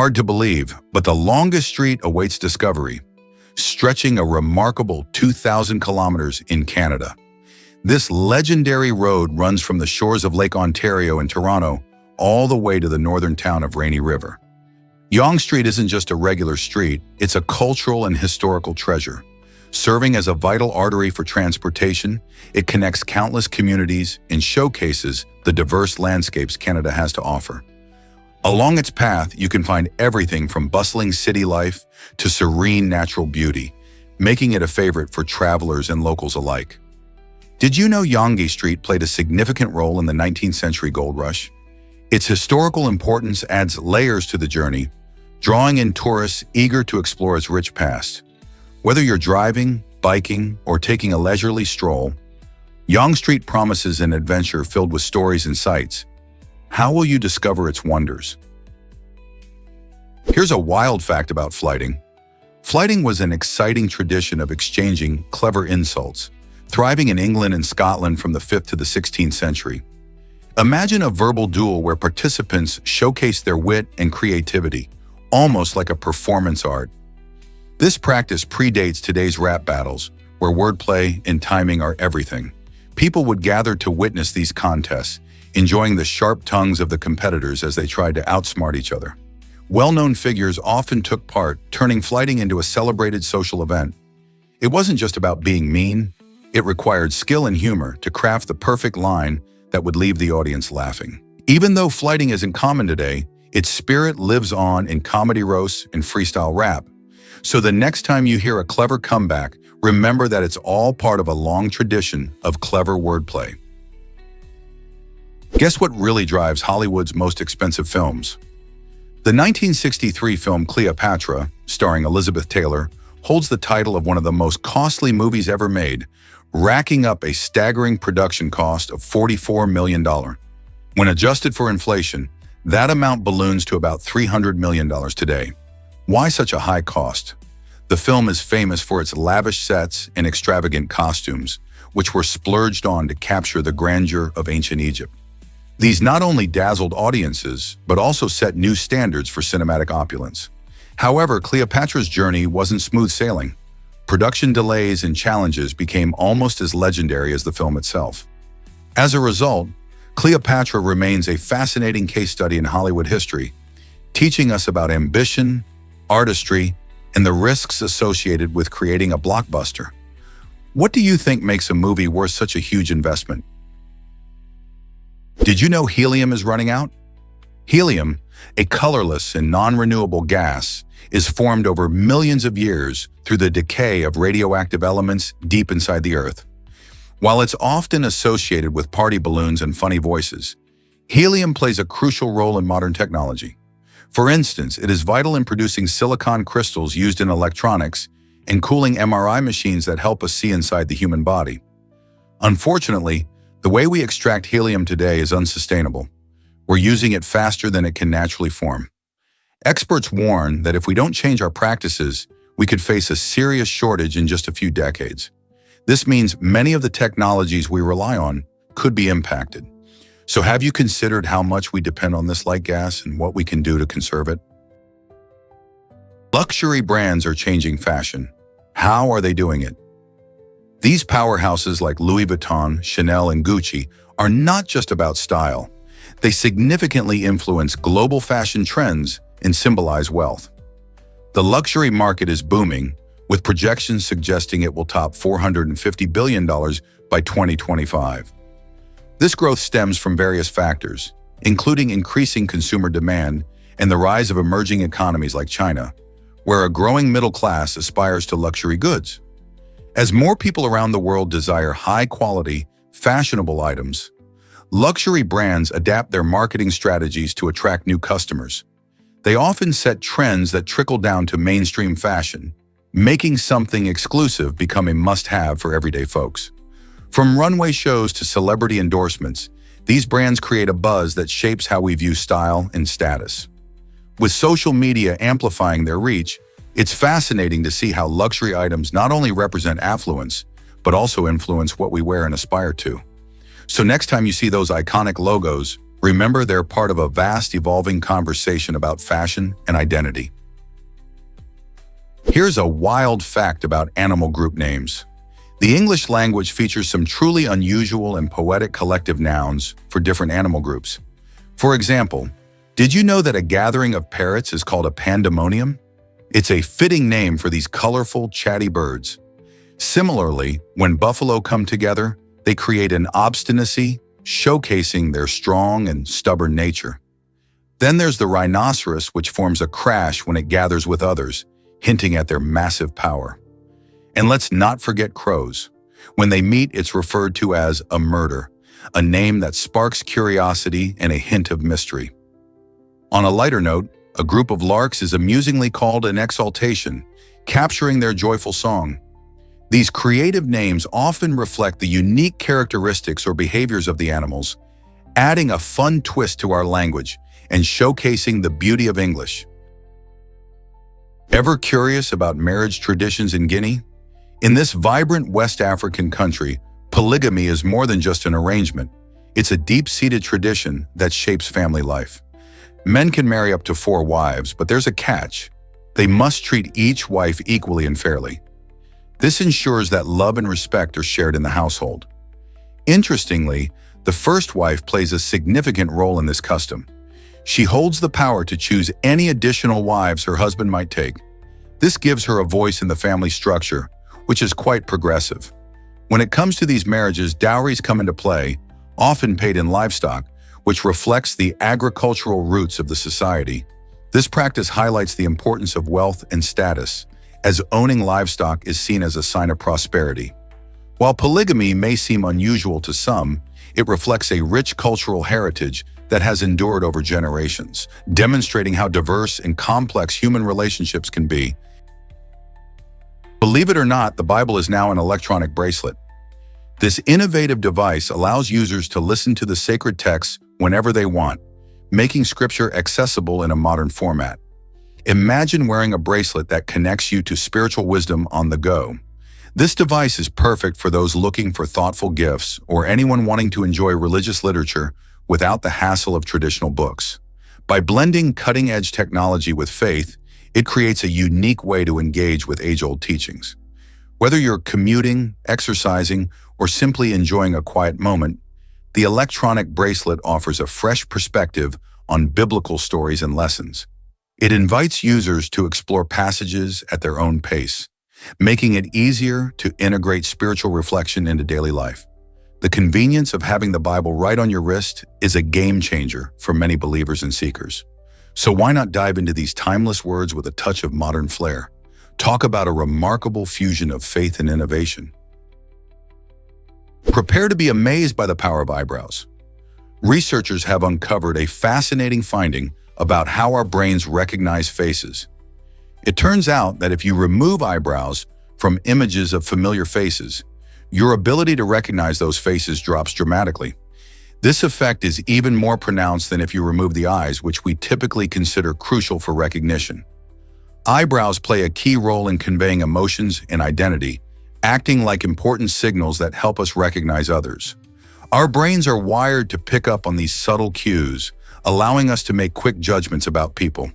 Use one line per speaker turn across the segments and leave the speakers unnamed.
Hard to believe, but the longest street awaits discovery, stretching a remarkable 2,000 kilometers in Canada. This legendary road runs from the shores of Lake Ontario in Toronto all the way to the northern town of Rainy River. Yonge Street isn't just a regular street, it's a cultural and historical treasure. Serving as a vital artery for transportation, it connects countless communities and showcases the diverse landscapes Canada has to offer. Along its path, you can find everything from bustling city life to serene natural beauty, making it a favorite for travelers and locals alike. Did you know Yonge Street played a significant role in the 19th century gold rush? Its historical importance adds layers to the journey, drawing in tourists eager to explore its rich past. Whether you're driving, biking, or taking a leisurely stroll, Yonge Street promises an adventure filled with stories and sights. How will you discover its wonders? Here's a wild fact about flighting. Flighting was an exciting tradition of exchanging clever insults, thriving in England and Scotland from the 5th to the 16th century. Imagine a verbal duel where participants showcase their wit and creativity, almost like a performance art. This practice predates today's rap battles, where wordplay and timing are everything. People would gather to witness these contests, enjoying the sharp tongues of the competitors as they tried to outsmart each other. Well-known figures often took part, turning flighting into a celebrated social event. It wasn't just about being mean, it required skill and humor to craft the perfect line that would leave the audience laughing. Even though flighting isn't common today, its spirit lives on in comedy roasts and freestyle rap. So the next time you hear a clever comeback, remember that it's all part of a long tradition of clever wordplay. Guess what really drives Hollywood's most expensive films? The 1963 film Cleopatra, starring Elizabeth Taylor, holds the title of one of the most costly movies ever made, racking up a staggering production cost of $44 million. When adjusted for inflation, that amount balloons to about $300 million today. Why such a high cost? The film is famous for its lavish sets and extravagant costumes, which were splurged on to capture the grandeur of ancient Egypt. These not only dazzled audiences, but also set new standards for cinematic opulence. However, Cleopatra's journey wasn't smooth sailing. Production delays and challenges became almost as legendary as the film itself. As a result, Cleopatra remains a fascinating case study in Hollywood history, teaching us about ambition, artistry, and the risks associated with creating a blockbuster. What do you think makes a movie worth such a huge investment? Did you know helium is running out? Helium, a colorless and non-renewable gas, is formed over millions of years through the decay of radioactive elements deep inside the Earth. While it's often associated with party balloons and funny voices, helium plays a crucial role in modern technology. For instance, it is vital in producing silicon crystals used in electronics and cooling MRI machines that help us see inside the human body. Unfortunately, the way we extract helium today is unsustainable. We're using it faster than it can naturally form. Experts warn that if we don't change our practices, we could face a serious shortage in just a few decades. This means many of the technologies we rely on could be impacted. So have you considered how much we depend on this light gas and what we can do to conserve it? Luxury brands are changing fashion. How are they doing it? These powerhouses like Louis Vuitton, Chanel, and Gucci are not just about style. They significantly influence global fashion trends and symbolize wealth. The luxury market is booming, with projections suggesting it will top $450 billion by 2025. This growth stems from various factors, including increasing consumer demand and the rise of emerging economies like China, where a growing middle class aspires to luxury goods. As more people around the world desire high-quality, fashionable items, luxury brands adapt their marketing strategies to attract new customers. They often set trends that trickle down to mainstream fashion, making something exclusive become a must-have for everyday folks. From runway shows to celebrity endorsements, these brands create a buzz that shapes how we view style and status. With social media amplifying their reach, it's fascinating to see how luxury items not only represent affluence, but also influence what we wear and aspire to. So next time you see those iconic logos, Remember, they're part of a vast, evolving conversation about fashion and identity. Here's a wild fact about animal group names. The English language features some truly unusual and poetic collective nouns for different animal groups. For example, did you know that a gathering of parrots is called a pandemonium? It's a fitting name for these colorful, chatty birds. Similarly, when buffalo come together, they create an obstinacy, showcasing their strong and stubborn nature. Then there's the rhinoceros, which forms a crash when it gathers with others, hinting at their massive power. And let's not forget crows. When they meet, it's referred to as a murder, a name that sparks curiosity and a hint of mystery. On a lighter note, a group of larks is amusingly called an exaltation, capturing their joyful song. These creative names often reflect the unique characteristics or behaviors of the animals, adding a fun twist to our language and showcasing the beauty of English. Ever curious about marriage traditions in Guinea? In this vibrant West African country, polygamy is more than just an arrangement. It's a deep-seated tradition that shapes family life. Men can marry up to 4 wives, but there's a catch. They must treat each wife equally and fairly. This ensures that love and respect are shared in the household. Interestingly, the first wife plays a significant role in this custom. She holds the power to choose any additional wives her husband might take. This gives her a voice in the family structure, which is quite progressive. When it comes to these marriages, dowries come into play, often paid in livestock, which reflects the agricultural roots of the society. This practice highlights the importance of wealth and status, as owning livestock is seen as a sign of prosperity. While polygamy may seem unusual to some, it reflects a rich cultural heritage that has endured over generations, demonstrating how diverse and complex human relationships can be. Believe it or not, the Bible is now an electronic bracelet. This innovative device allows users to listen to the sacred texts whenever they want, making scripture accessible in a modern format. Imagine wearing a bracelet that connects you to spiritual wisdom on the go. This device is perfect for those looking for thoughtful gifts or anyone wanting to enjoy religious literature without the hassle of traditional books. By blending cutting-edge technology with faith, it creates a unique way to engage with age-old teachings. Whether you're commuting, exercising, or simply enjoying a quiet moment, the electronic bracelet offers a fresh perspective on biblical stories and lessons. It invites users to explore passages at their own pace, making it easier to integrate spiritual reflection into daily life. The convenience of having the Bible right on your wrist is a game changer for many believers and seekers. So why not dive into these timeless words with a touch of modern flair? Talk about a remarkable fusion of faith and innovation. Prepare to be amazed by the power of eyebrows. Researchers have uncovered a fascinating finding about how our brains recognize faces. It turns out that if you remove eyebrows from images of familiar faces, your ability to recognize those faces drops dramatically. This effect is even more pronounced than if you remove the eyes, which we typically consider crucial for recognition. Eyebrows play a key role in conveying emotions and identity, acting like important signals that help us recognize others. Our brains are wired to pick up on these subtle cues, allowing us to make quick judgments about people.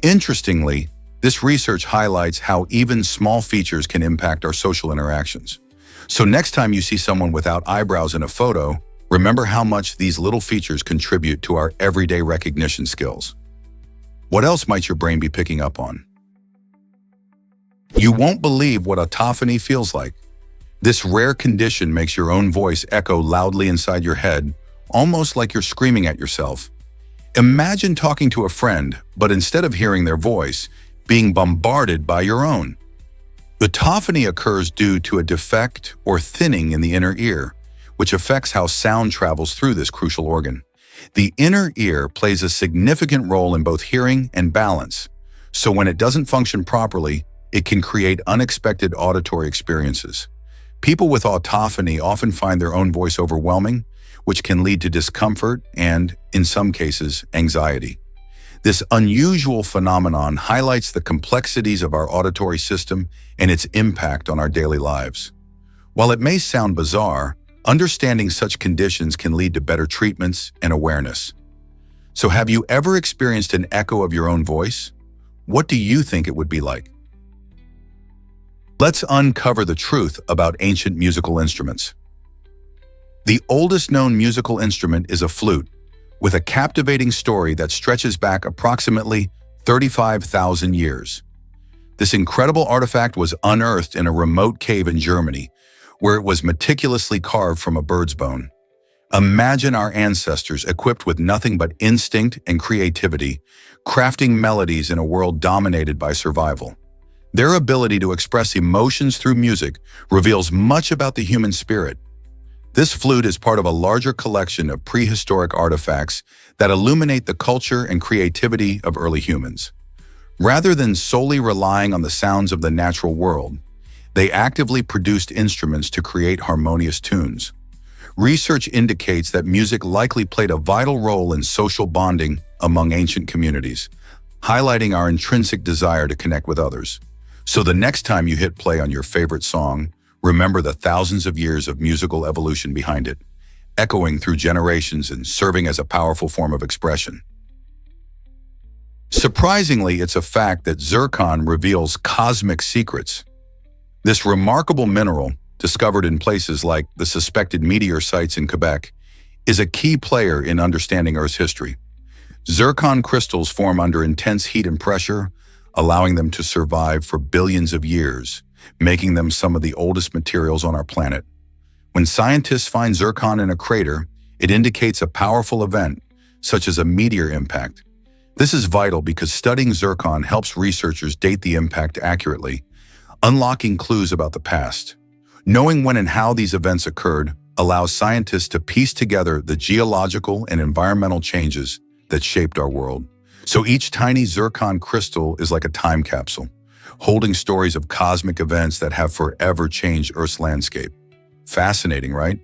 Interestingly, this research highlights how even small features can impact our social interactions. So next time you see someone without eyebrows in a photo, remember how much these little features contribute to our everyday recognition skills. What else might your brain be picking up on? You won't believe what autophony feels like. This rare condition makes your own voice echo loudly inside your head, almost like you're screaming at yourself. Imagine talking to a friend, but instead of hearing their voice, being bombarded by your own. Autophony occurs due to a defect or thinning in the inner ear, which affects how sound travels through this crucial organ. The inner ear plays a significant role in both hearing and balance, so when it doesn't function properly, it can create unexpected auditory experiences. People with autophony often find their own voice overwhelming, which can lead to discomfort and, in some cases, anxiety. This unusual phenomenon highlights the complexities of our auditory system and its impact on our daily lives. While it may sound bizarre, understanding such conditions can lead to better treatments and awareness. So have you ever experienced an echo of your own voice? What do you think it would be like? Let's uncover the truth about ancient musical instruments. The oldest known musical instrument is a flute, with a captivating story that stretches back approximately 35,000 years. This incredible artifact was unearthed in a remote cave in Germany, where it was meticulously carved from a bird's bone. Imagine our ancestors equipped with nothing but instinct and creativity, crafting melodies in a world dominated by survival. Their ability to express emotions through music reveals much about the human spirit. This flute is part of a larger collection of prehistoric artifacts that illuminate the culture and creativity of early humans. Rather than solely relying on the sounds of the natural world, they actively produced instruments to create harmonious tunes. Research indicates that music likely played a vital role in social bonding among ancient communities, highlighting our intrinsic desire to connect with others. So the next time you hit play on your favorite song, remember the thousands of years of musical evolution behind it, echoing through generations and serving as a powerful form of expression. Surprisingly, it's a fact that zircon reveals cosmic secrets. This remarkable mineral, discovered in places like the suspected meteor sites in Quebec, is a key player in understanding Earth's history. Zircon crystals form under intense heat and pressure, allowing them to survive for billions of years, making them some of the oldest materials on our planet. When scientists find zircon in a crater, it indicates a powerful event, such as a meteor impact. This is vital because studying zircon helps researchers date the impact accurately, unlocking clues about the past. Knowing when and how these events occurred allows scientists to piece together the geological and environmental changes that shaped our world. So each tiny zircon crystal is like a time capsule, holding stories of cosmic events that have forever changed Earth's landscape. Fascinating, right?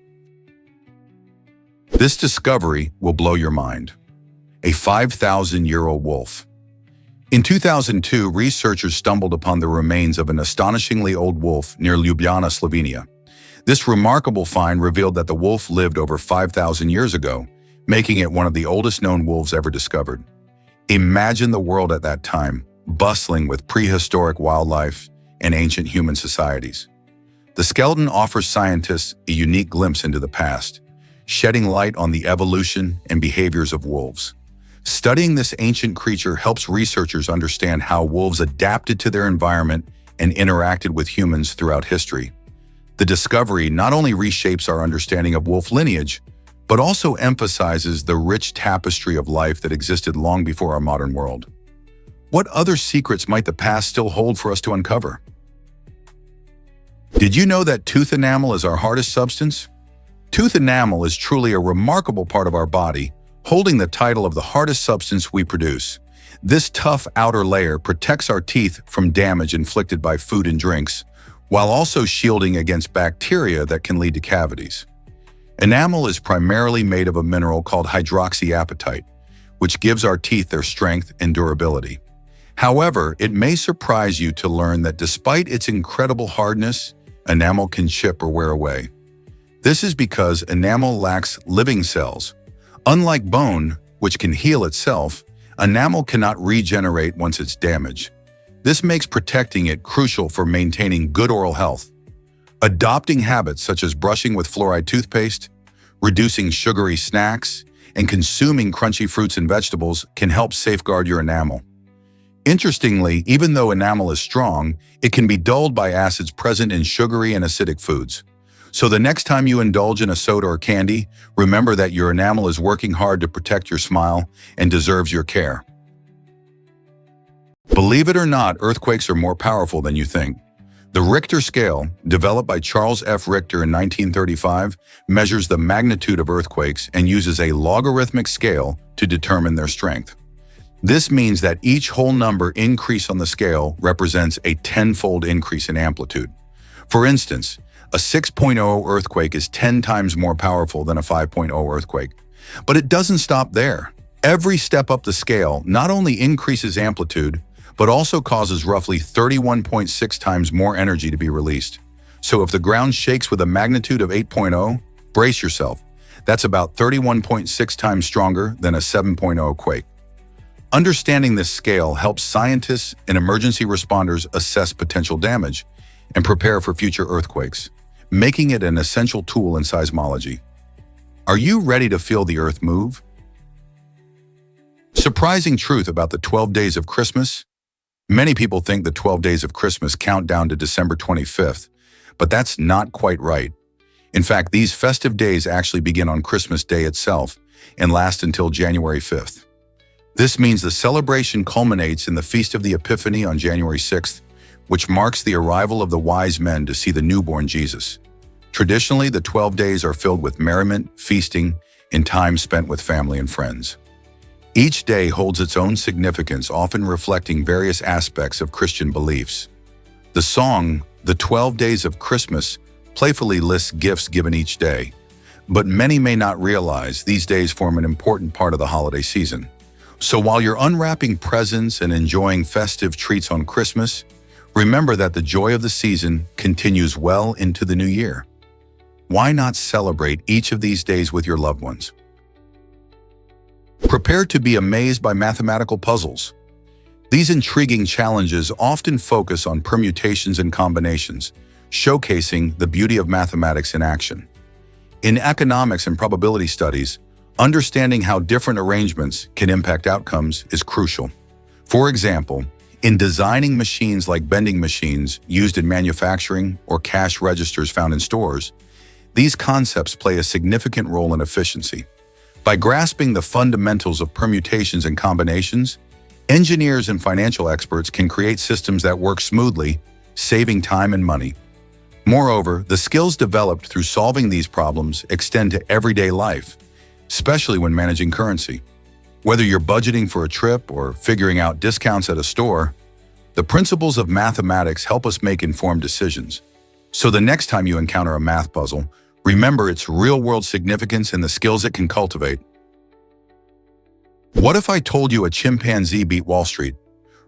This discovery will blow your mind. A 5,000-year-old wolf. In 2002, researchers stumbled upon the remains of an astonishingly old wolf near Ljubljana, Slovenia. This remarkable find revealed that the wolf lived over 5,000 years ago, making it one of the oldest known wolves ever discovered. Imagine the world at that time, bustling with prehistoric wildlife and ancient human societies. The skeleton offers scientists a unique glimpse into the past, shedding light on the evolution and behaviors of wolves. Studying this ancient creature helps researchers understand how wolves adapted to their environment and interacted with humans throughout history. The discovery not only reshapes our understanding of wolf lineage, but also emphasizes the rich tapestry of life that existed long before our modern world. What other secrets might the past still hold for us to uncover? Did you know that tooth enamel is our hardest substance? Tooth enamel is truly a remarkable part of our body, holding the title of the hardest substance we produce. This tough outer layer protects our teeth from damage inflicted by food and drinks, while also shielding against bacteria that can lead to cavities. Enamel is primarily made of a mineral called hydroxyapatite, which gives our teeth their strength and durability. However, it may surprise you to learn that despite its incredible hardness, enamel can chip or wear away. This is because enamel lacks living cells. Unlike bone, which can heal itself, enamel cannot regenerate once it's damaged. This makes protecting it crucial for maintaining good oral health. Adopting habits such as brushing with fluoride toothpaste, reducing sugary snacks, and consuming crunchy fruits and vegetables can help safeguard your enamel. Interestingly, even though enamel is strong, it can be dulled by acids present in sugary and acidic foods. So the next time you indulge in a soda or candy, remember that your enamel is working hard to protect your smile and deserves your care. Believe it or not, earthquakes are more powerful than you think. The Richter scale, developed by Charles F. Richter in 1935, measures the magnitude of earthquakes and uses a logarithmic scale to determine their strength. This means that each whole number increase on the scale represents a tenfold increase in amplitude. For instance, a 6.0 earthquake is 10 times more powerful than a 5.0 earthquake. But it doesn't stop there. Every step up the scale not only increases amplitude, but also causes roughly 31.6 times more energy to be released. So if the ground shakes with a magnitude of 8.0, brace yourself. That's about 31.6 times stronger than a 7.0 quake. Understanding this scale helps scientists and emergency responders assess potential damage and prepare for future earthquakes, making it an essential tool in seismology. Are you ready to feel the earth move? Surprising truth about the 12 days of Christmas? Many people think the 12 days of Christmas count down to December 25th, but that's not quite right. In fact, these festive days actually begin on Christmas Day itself and last until January 5th. This means the celebration culminates in the Feast of the Epiphany on January 6th, which marks the arrival of the wise men to see the newborn Jesus. Traditionally, the 12 days are filled with merriment, feasting, and time spent with family and friends. Each day holds its own significance, often reflecting various aspects of Christian beliefs. The song, "The 12 Days of Christmas," playfully lists gifts given each day, but many may not realize these days form an important part of the holiday season. So while you're unwrapping presents and enjoying festive treats on Christmas, remember that the joy of the season continues well into the new year. Why not celebrate each of these days with your loved ones? Prepare to be amazed by mathematical puzzles. These intriguing challenges often focus on permutations and combinations, showcasing the beauty of mathematics in action. In economics and probability studies, understanding how different arrangements can impact outcomes is crucial. For example, in designing machines like vending machines used in manufacturing or cash registers found in stores, these concepts play a significant role in efficiency. By grasping the fundamentals of permutations and combinations, engineers and financial experts can create systems that work smoothly, saving time and money. Moreover, the skills developed through solving these problems extend to everyday life, especially when managing currency. Whether you're budgeting for a trip or figuring out discounts at a store, the principles of mathematics help us make informed decisions. So the next time you encounter a math puzzle, remember its real-world significance and the skills it can cultivate. What if I told you a chimpanzee beat Wall Street?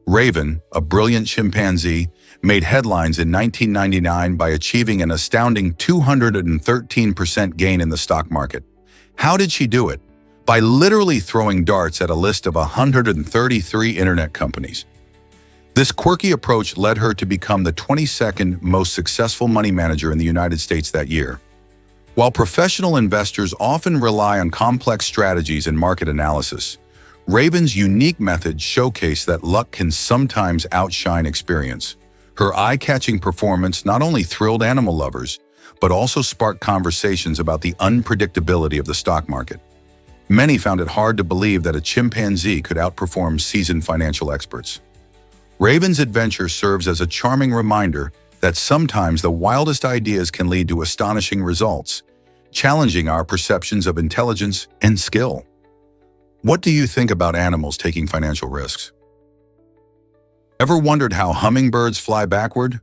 Raven, a brilliant chimpanzee, made headlines in 1999 by achieving an astounding 213% gain in the stock market. How did she do it? By literally throwing darts at a list of 133 internet companies. This quirky approach led her to become the 22nd most successful money manager in the United States that year. While professional investors often rely on complex strategies and market analysis, Raven's unique methods showcase that luck can sometimes outshine experience. Her eye-catching performance not only thrilled animal lovers, but also sparked conversations about the unpredictability of the stock market. Many found it hard to believe that a chimpanzee could outperform seasoned financial experts. Raven's adventure serves as a charming reminder that sometimes the wildest ideas can lead to astonishing results, challenging our perceptions of intelligence and skill. What do you think about animals taking financial risks? Ever wondered how hummingbirds fly backward?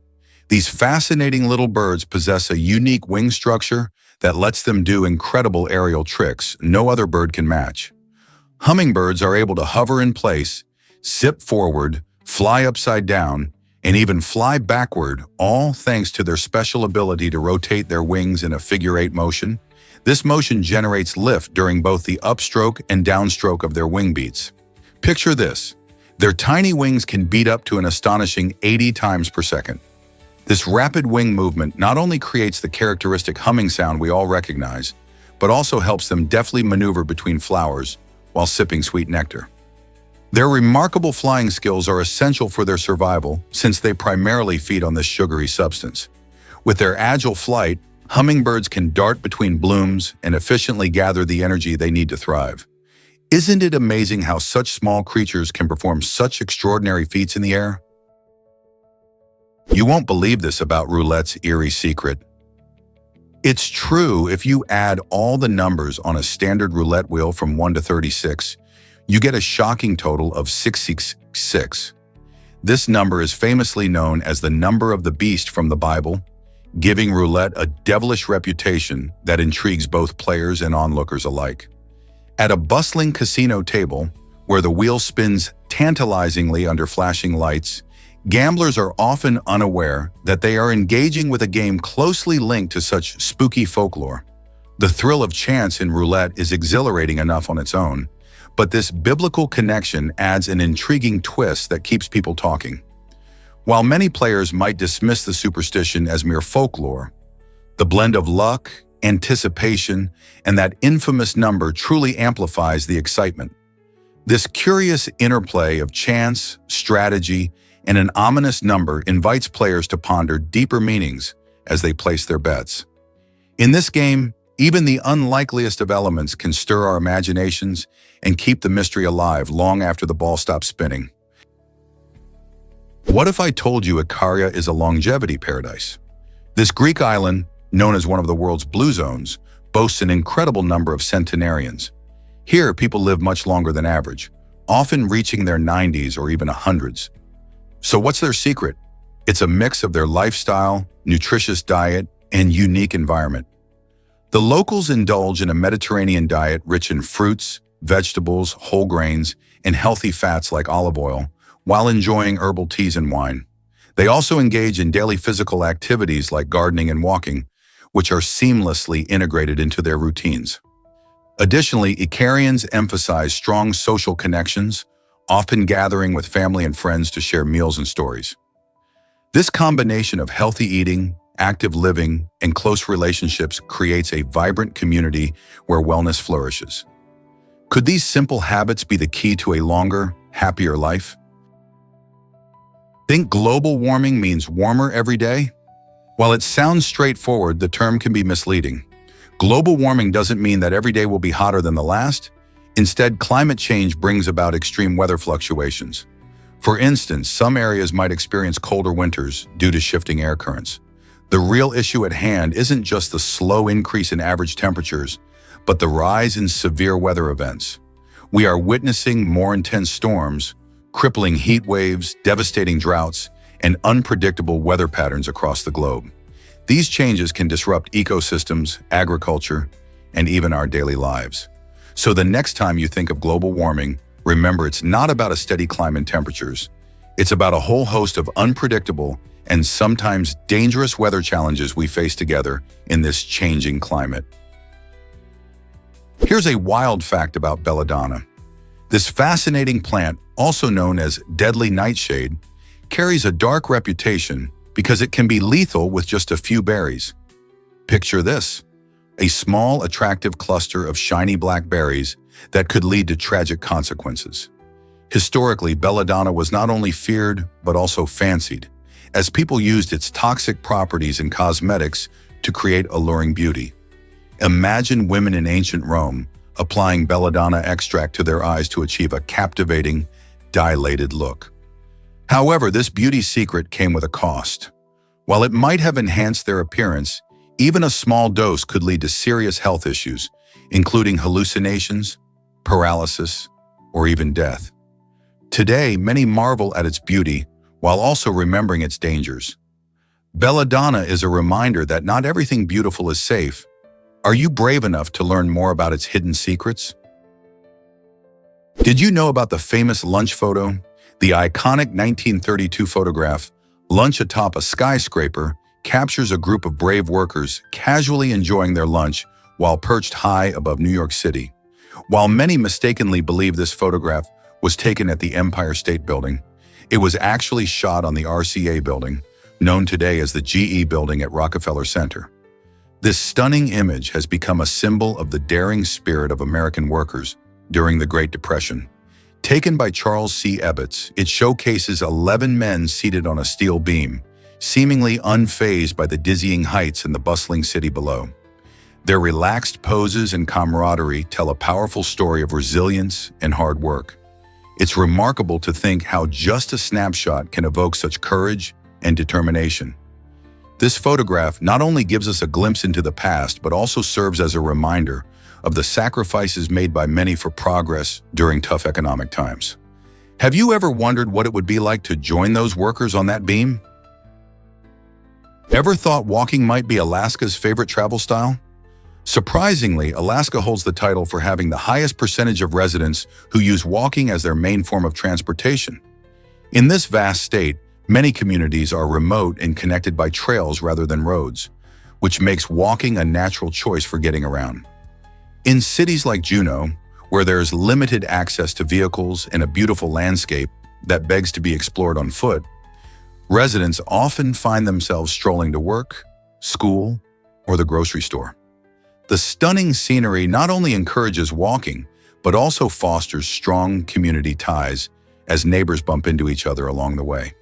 These fascinating little birds possess a unique wing structure that lets them do incredible aerial tricks no other bird can match. Hummingbirds are able to hover in place, zip forward, fly upside down, and even fly backward, all thanks to their special ability to rotate their wings in a figure-8 motion. This motion generates lift during both the upstroke and downstroke of their wing beats. Picture this. Their tiny wings can beat up to an astonishing 80 times per second. This rapid wing movement not only creates the characteristic humming sound we all recognize, but also helps them deftly maneuver between flowers while sipping sweet nectar. Their remarkable flying skills are essential for their survival since they primarily feed on this sugary substance. With their agile flight, hummingbirds can dart between blooms and efficiently gather the energy they need to thrive. Isn't it amazing how such small creatures can perform such extraordinary feats in the air? You won't believe this about roulette's eerie secret. It's true, if you add all the numbers on a standard roulette wheel from 1 to 36, you get a shocking total of 666. This number is famously known as the number of the beast from the Bible, giving roulette a devilish reputation that intrigues both players and onlookers alike. At a bustling casino table, where the wheel spins tantalizingly under flashing lights, gamblers are often unaware that they are engaging with a game closely linked to such spooky folklore. The thrill of chance in roulette is exhilarating enough on its own, but this biblical connection adds an intriguing twist that keeps people talking. While many players might dismiss the superstition as mere folklore, the blend of luck, anticipation, and that infamous number truly amplifies the excitement. This curious interplay of chance, strategy, and an ominous number invites players to ponder deeper meanings as they place their bets. In this game, even the unlikeliest of elements can stir our imaginations and keep the mystery alive long after the ball stops spinning. What if I told you Ikaria is a longevity paradise? This Greek island, known as one of the world's blue zones, boasts an incredible number of centenarians. Here, people live much longer than average, often reaching their 90s or even 100s. So what's their secret? It's a mix of their lifestyle, nutritious diet, and unique environment. The locals indulge in a Mediterranean diet rich in fruits, vegetables, whole grains, and healthy fats like olive oil, while enjoying herbal teas and wine. They also engage in daily physical activities like gardening and walking, which are seamlessly integrated into their routines. Additionally, Icarians emphasize strong social connections, often gathering with family and friends to share meals and stories. This combination of healthy eating, active living, and close relationships creates a vibrant community where wellness flourishes. Could these simple habits be the key to a longer, happier life? Think global warming means warmer every day? While it sounds straightforward, the term can be misleading. Global warming doesn't mean that every day will be hotter than the last. Instead, climate change brings about extreme weather fluctuations. For instance, some areas might experience colder winters due to shifting air currents. The real issue at hand isn't just the slow increase in average temperatures, but the rise in severe weather events. We are witnessing more intense storms, crippling heat waves, devastating droughts, and unpredictable weather patterns across the globe. These changes can disrupt ecosystems, agriculture, and even our daily lives. So the next time you think of global warming, remember it's not about a steady climb in temperatures. It's about a whole host of unpredictable and sometimes dangerous weather challenges we face together in this changing climate. Here's a wild fact about belladonna. This fascinating plant, also known as deadly nightshade, carries a dark reputation because it can be lethal with just a few berries. Picture this, a small, attractive cluster of shiny black berries that could lead to tragic consequences. Historically, belladonna was not only feared, but also fancied, as people used its toxic properties in cosmetics to create alluring beauty. Imagine women in ancient Rome applying belladonna extract to their eyes to achieve a captivating, dilated look. However, this beauty secret came with a cost. While it might have enhanced their appearance, even a small dose could lead to serious health issues, including hallucinations, paralysis, or even death. Today, many marvel at its beauty while also remembering its dangers. Belladonna is a reminder that not everything beautiful is safe. Are you brave enough to learn more about its hidden secrets? Did you know about the famous lunch photo? The iconic 1932 photograph, Lunch Atop a Skyscraper, captures a group of brave workers casually enjoying their lunch while perched high above New York City. While many mistakenly believe this photograph was taken at the Empire State Building, it was actually shot on the RCA building, known today as the GE building at Rockefeller Center. This stunning image has become a symbol of the daring spirit of American workers during the Great Depression. Taken by Charles C. Ebbets, it showcases 11 men seated on a steel beam, seemingly unfazed by the dizzying heights and the bustling city below. Their relaxed poses and camaraderie tell a powerful story of resilience and hard work. It's remarkable to think how just a snapshot can evoke such courage and determination. This photograph not only gives us a glimpse into the past, but also serves as a reminder of the sacrifices made by many for progress during tough economic times. Have you ever wondered what it would be like to join those workers on that beam? Ever thought walking might be Alaska's favorite travel style? Surprisingly, Alaska holds the title for having the highest percentage of residents who use walking as their main form of transportation. In this vast state, many communities are remote and connected by trails rather than roads, which makes walking a natural choice for getting around. In cities like Juneau, where there's limited access to vehicles and a beautiful landscape that begs to be explored on foot, residents often find themselves strolling to work, school, or the grocery store. The stunning scenery not only encourages walking, but also fosters strong community ties as neighbors bump into each other along the way.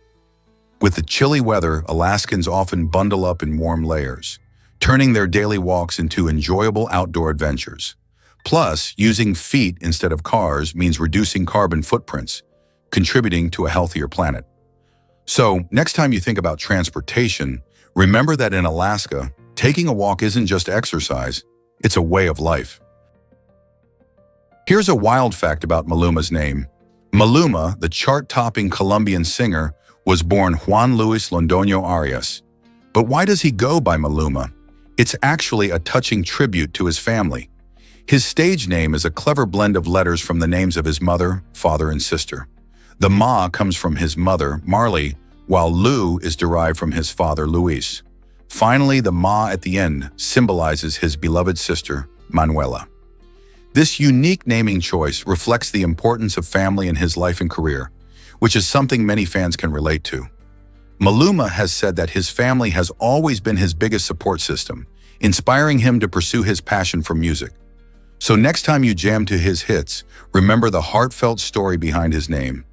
With the chilly weather, Alaskans often bundle up in warm layers, turning their daily walks into enjoyable outdoor adventures. Plus, using feet instead of cars means reducing carbon footprints, contributing to a healthier planet. So, next time you think about transportation, remember that in Alaska, taking a walk isn't just exercise, it's a way of life. Here's a wild fact about Maluma's name. Maluma, the chart-topping Colombian singer, was born Juan Luis Londoño Arias. But why does he go by Maluma? It's actually a touching tribute to his family. His stage name is a clever blend of letters from the names of his mother, father, and sister. The Ma comes from his mother, Marley, while Lu is derived from his father, Luis. Finally, the Ma at the end symbolizes his beloved sister, Manuela. This unique naming choice reflects the importance of family in his life and career, which is something many fans can relate to. Maluma has said that his family has always been his biggest support system, inspiring him to pursue his passion for music. So next time you jam to his hits, remember the heartfelt story behind his name.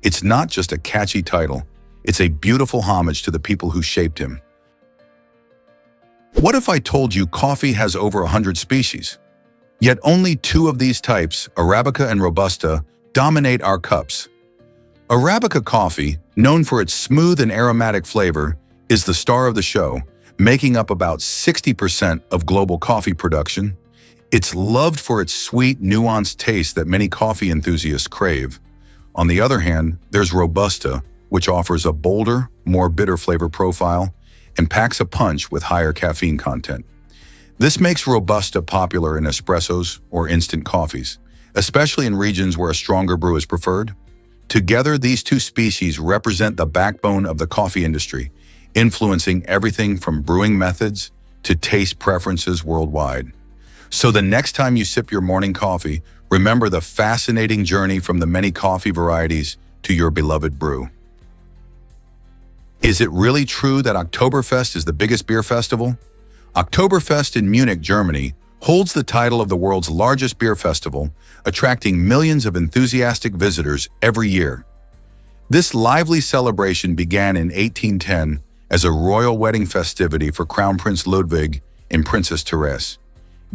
It's not just a catchy title, it's a beautiful homage to the people who shaped him. What if I told you coffee has over 100 species? Yet only 2 of these types, Arabica and Robusta, dominate our cups. Arabica coffee, known for its smooth and aromatic flavor, is the star of the show, making up about 60% of global coffee production. It's loved for its sweet, nuanced taste that many coffee enthusiasts crave. On the other hand, there's Robusta, which offers a bolder, more bitter flavor profile and packs a punch with higher caffeine content. This makes Robusta popular in espressos or instant coffees, especially in regions where a stronger brew is preferred. Together, these 2 species represent the backbone of the coffee industry, influencing everything from brewing methods to taste preferences worldwide. So the next time you sip your morning coffee, remember the fascinating journey from the many coffee varieties to your beloved brew. Is it really true that Oktoberfest is the biggest beer festival? Oktoberfest in Munich, Germany, holds the title of the world's largest beer festival, attracting millions of enthusiastic visitors every year. This lively celebration began in 1810 as a royal wedding festivity for Crown Prince Ludwig and Princess Therese.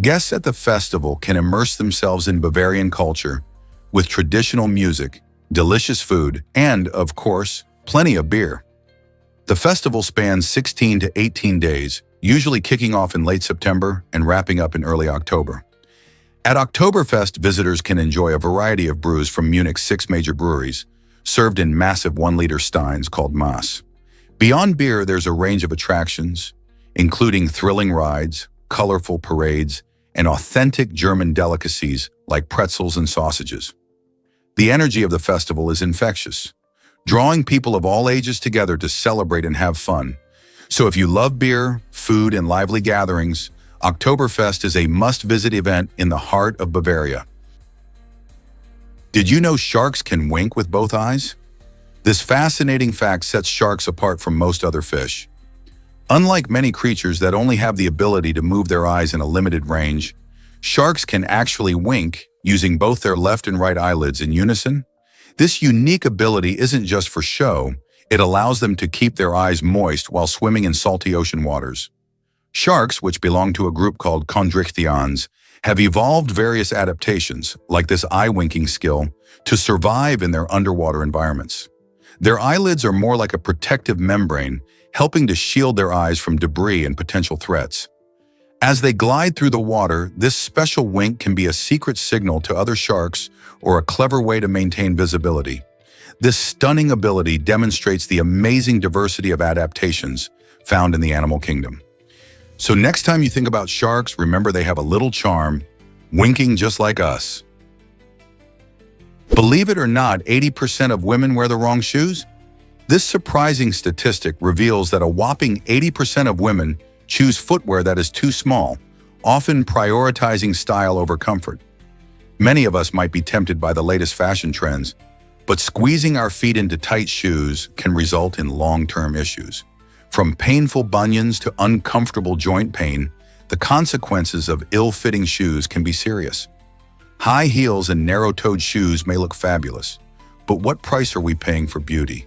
Guests at the festival can immerse themselves in Bavarian culture with traditional music, delicious food, and, of course, plenty of beer. The festival spans 16 to 18 days, usually kicking off in late September and wrapping up in early October. At Oktoberfest, visitors can enjoy a variety of brews from Munich's 6 major breweries, served in massive 1-liter steins called Mass. Beyond beer, there's a range of attractions, including thrilling rides, colorful parades, and authentic German delicacies like pretzels and sausages. The energy of the festival is infectious, drawing people of all ages together to celebrate and have fun. So if you love beer, food, and lively gatherings, Oktoberfest is a must-visit event in the heart of Bavaria. Did you know sharks can wink with both eyes? This fascinating fact sets sharks apart from most other fish. Unlike many creatures that only have the ability to move their eyes in a limited range, sharks can actually wink using both their left and right eyelids in unison. This unique ability isn't just for show, it allows them to keep their eyes moist while swimming in salty ocean waters. Sharks, which belong to a group called chondrichthyons, have evolved various adaptations, like this eye-winking skill, to survive in their underwater environments. Their eyelids are more like a protective membrane, helping to shield their eyes from debris and potential threats. As they glide through the water, this special wink can be a secret signal to other sharks or a clever way to maintain visibility. This stunning ability demonstrates the amazing diversity of adaptations found in the animal kingdom. So next time you think about sharks, remember they have a little charm, winking just like us. Believe it or not, 80% of women wear the wrong shoes? This surprising statistic reveals that a whopping 80% of women choose footwear that is too small, often prioritizing style over comfort. Many of us might be tempted by the latest fashion trends, but squeezing our feet into tight shoes can result in long-term issues. From painful bunions to uncomfortable joint pain, the consequences of ill-fitting shoes can be serious. High heels and narrow-toed shoes may look fabulous, but what price are we paying for beauty?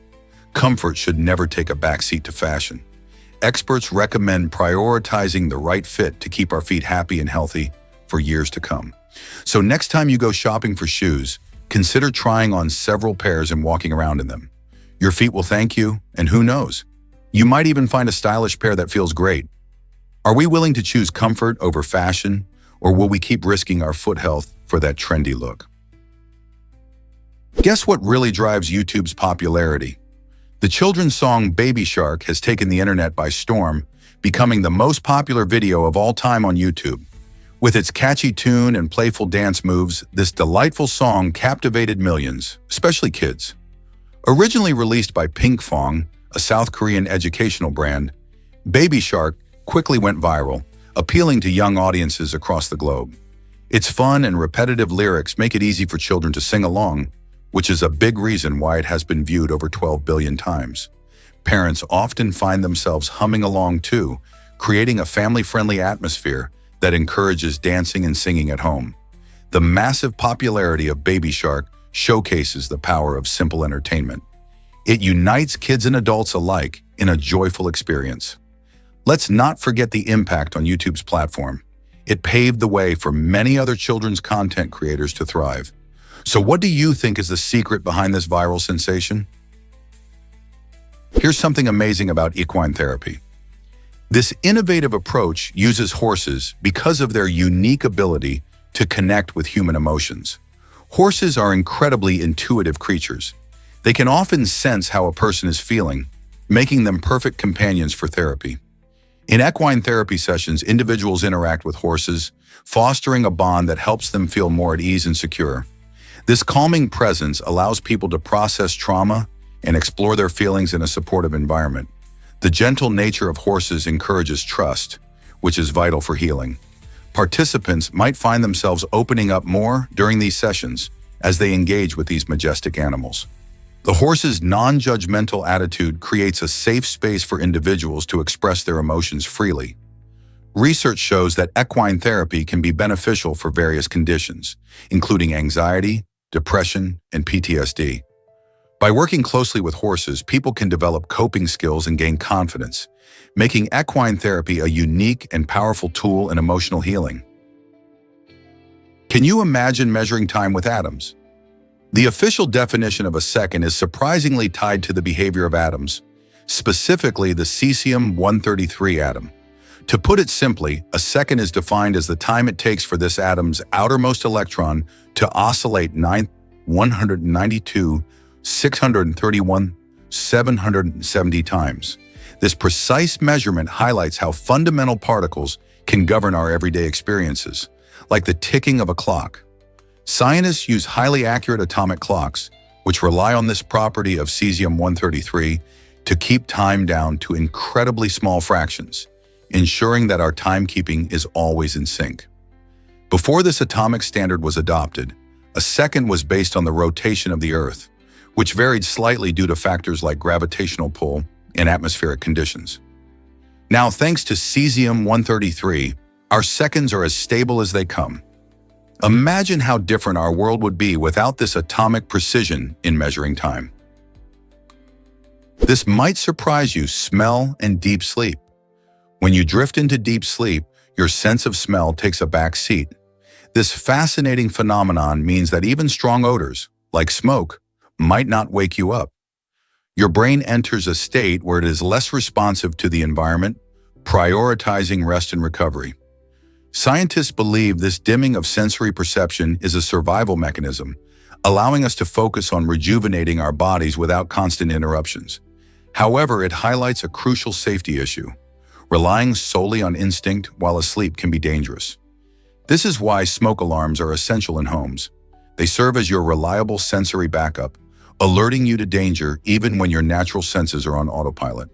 Comfort should never take a backseat to fashion. Experts recommend prioritizing the right fit to keep our feet happy and healthy for years to come. So next time you go shopping for shoes, consider trying on several pairs and walking around in them. Your feet will thank you, and who knows? You might even find a stylish pair that feels great. Are we willing to choose comfort over fashion, or will we keep risking our foot health for that trendy look? Guess what really drives YouTube's popularity? The children's song Baby Shark has taken the internet by storm, becoming the most popular video of all time on YouTube. With its catchy tune and playful dance moves, this delightful song captivated millions, especially kids. Originally released by Pinkfong, a South Korean educational brand, Baby Shark quickly went viral, appealing to young audiences across the globe. Its fun and repetitive lyrics make it easy for children to sing along, which is a big reason why it has been viewed over 12 billion times. Parents often find themselves humming along too, creating a family-friendly atmosphere that encourages dancing and singing at home. The massive popularity of Baby Shark showcases the power of simple entertainment. It unites kids and adults alike in a joyful experience. Let's not forget the impact on YouTube's platform. It paved the way for many other children's content creators to thrive. So what do you think is the secret behind this viral sensation? Here's something amazing about equine therapy. This innovative approach uses horses because of their unique ability to connect with human emotions. Horses are incredibly intuitive creatures. They can often sense how a person is feeling, making them perfect companions for therapy. In equine therapy sessions, individuals interact with horses, fostering a bond that helps them feel more at ease and secure. This calming presence allows people to process trauma and explore their feelings in a supportive environment. The gentle nature of horses encourages trust, which is vital for healing. Participants might find themselves opening up more during these sessions as they engage with these majestic animals. The horse's non-judgmental attitude creates a safe space for individuals to express their emotions freely. Research shows that equine therapy can be beneficial for various conditions, including anxiety, depression, and PTSD. By working closely with horses, people can develop coping skills and gain confidence, making equine therapy a unique and powerful tool in emotional healing. Can you imagine measuring time with atoms? The official definition of a second is surprisingly tied to the behavior of atoms, specifically the cesium-133 atom. To put it simply, a second is defined as the time it takes for this atom's outermost electron to oscillate 192, 631, 770 times. This precise measurement highlights how fundamental particles can govern our everyday experiences, like the ticking of a clock. Scientists use highly accurate atomic clocks, which rely on this property of cesium-133, to keep time down to incredibly small fractions, ensuring that our timekeeping is always in sync. Before this atomic standard was adopted, a second was based on the rotation of the Earth, which varied slightly due to factors like gravitational pull and atmospheric conditions. Now, thanks to cesium-133, our seconds are as stable as they come. Imagine how different our world would be without this atomic precision in measuring time. This might surprise you: smell and deep sleep. When you drift into deep sleep, your sense of smell takes a back seat. This fascinating phenomenon means that even strong odors, like smoke, might not wake you up. Your brain enters a state where it is less responsive to the environment, prioritizing rest and recovery. Scientists believe this dimming of sensory perception is a survival mechanism, allowing us to focus on rejuvenating our bodies without constant interruptions. However, it highlights a crucial safety issue. Relying solely on instinct while asleep can be dangerous. This is why smoke alarms are essential in homes. They serve as your reliable sensory backup, alerting you to danger even when your natural senses are on autopilot.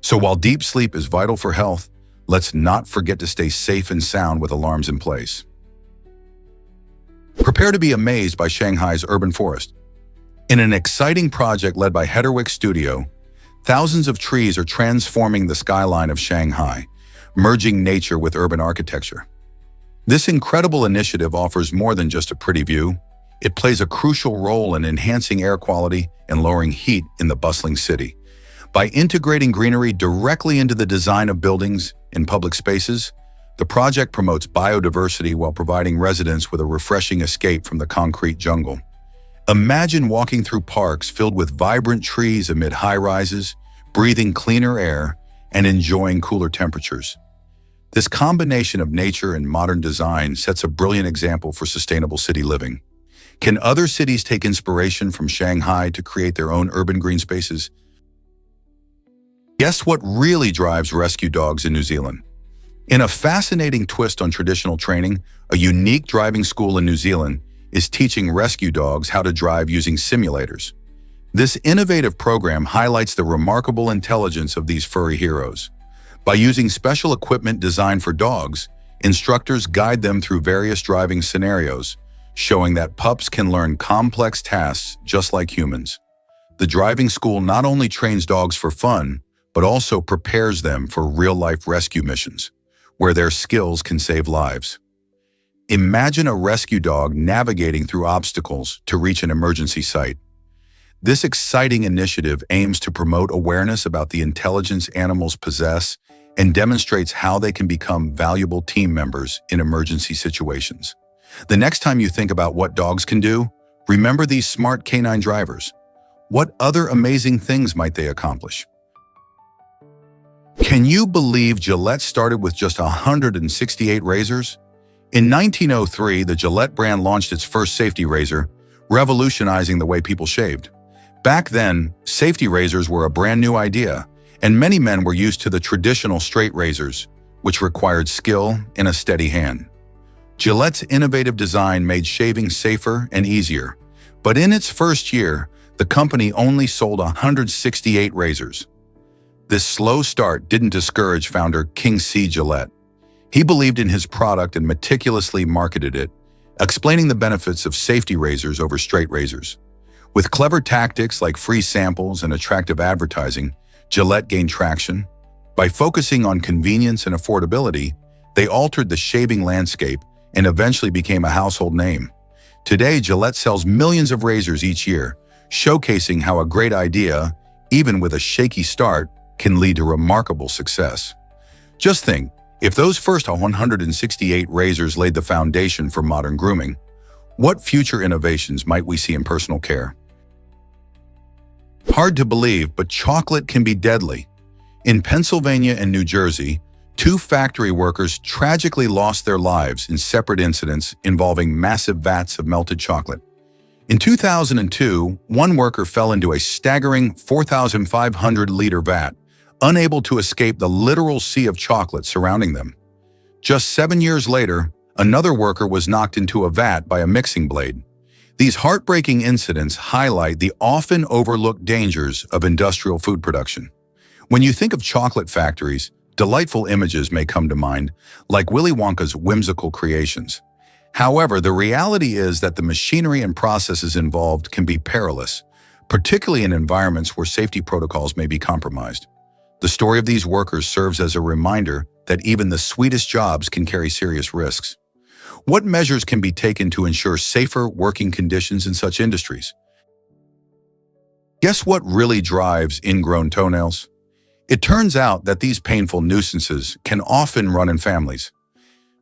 So while deep sleep is vital for health, let's not forget to stay safe and sound with alarms in place. Prepare to be amazed by Shanghai's urban forest. In an exciting project led by Hedderwick Studio, thousands of trees are transforming the skyline of Shanghai, merging nature with urban architecture. This incredible initiative offers more than just a pretty view. It plays a crucial role in enhancing air quality and lowering heat in the bustling city. By integrating greenery directly into the design of buildings and public spaces, the project promotes biodiversity while providing residents with a refreshing escape from the concrete jungle. Imagine walking through parks filled with vibrant trees amid high-rises, breathing cleaner air, and enjoying cooler temperatures. This combination of nature and modern design sets a brilliant example for sustainable city living. Can other cities take inspiration from Shanghai to create their own urban green spaces? Guess what really drives rescue dogs in New Zealand? In a fascinating twist on traditional training, a unique driving school in New Zealand is teaching rescue dogs how to drive using simulators. This innovative program highlights the remarkable intelligence of these furry heroes. By using special equipment designed for dogs, instructors guide them through various driving scenarios, showing that pups can learn complex tasks just like humans. The driving school not only trains dogs for fun, but also prepares them for real-life rescue missions, where their skills can save lives. Imagine a rescue dog navigating through obstacles to reach an emergency site. This exciting initiative aims to promote awareness about the intelligence animals possess and demonstrates how they can become valuable team members in emergency situations. The next time you think about what dogs can do, remember these smart canine drivers. What other amazing things might they accomplish? Can you believe Gillette started with just 168 razors? In 1903, the Gillette brand launched its first safety razor, revolutionizing the way people shaved. Back then, safety razors were a brand new idea, and many men were used to the traditional straight razors, which required skill and a steady hand. Gillette's innovative design made shaving safer and easier, but in its first year, the company only sold 168 razors. This slow start didn't discourage founder King C. Gillette. He believed in his product and meticulously marketed it, explaining the benefits of safety razors over straight razors. With clever tactics like free samples and attractive advertising, Gillette gained traction. By focusing on convenience and affordability, they altered the shaving landscape and eventually became a household name. Today, Gillette sells millions of razors each year, showcasing how a great idea, even with a shaky start, can lead to remarkable success. Just think, if those first 168 razors laid the foundation for modern grooming, what future innovations might we see in personal care? Hard to believe, but chocolate can be deadly. In Pennsylvania and New Jersey, 2 factory workers tragically lost their lives in separate incidents involving massive vats of melted chocolate. In 2002, one worker fell into a staggering 4,500-liter vat, unable to escape the literal sea of chocolate surrounding them. Just 7 years later, another worker was knocked into a vat by a mixing blade. These heartbreaking incidents highlight the often overlooked dangers of industrial food production. When you think of chocolate factories, delightful images may come to mind, like Willy Wonka's whimsical creations. However, the reality is that the machinery and processes involved can be perilous, particularly in environments where safety protocols may be compromised. The story of these workers serves as a reminder that even the sweetest jobs can carry serious risks. What measures can be taken to ensure safer working conditions in such industries? Guess what really drives ingrown toenails? It turns out that these painful nuisances can often run in families.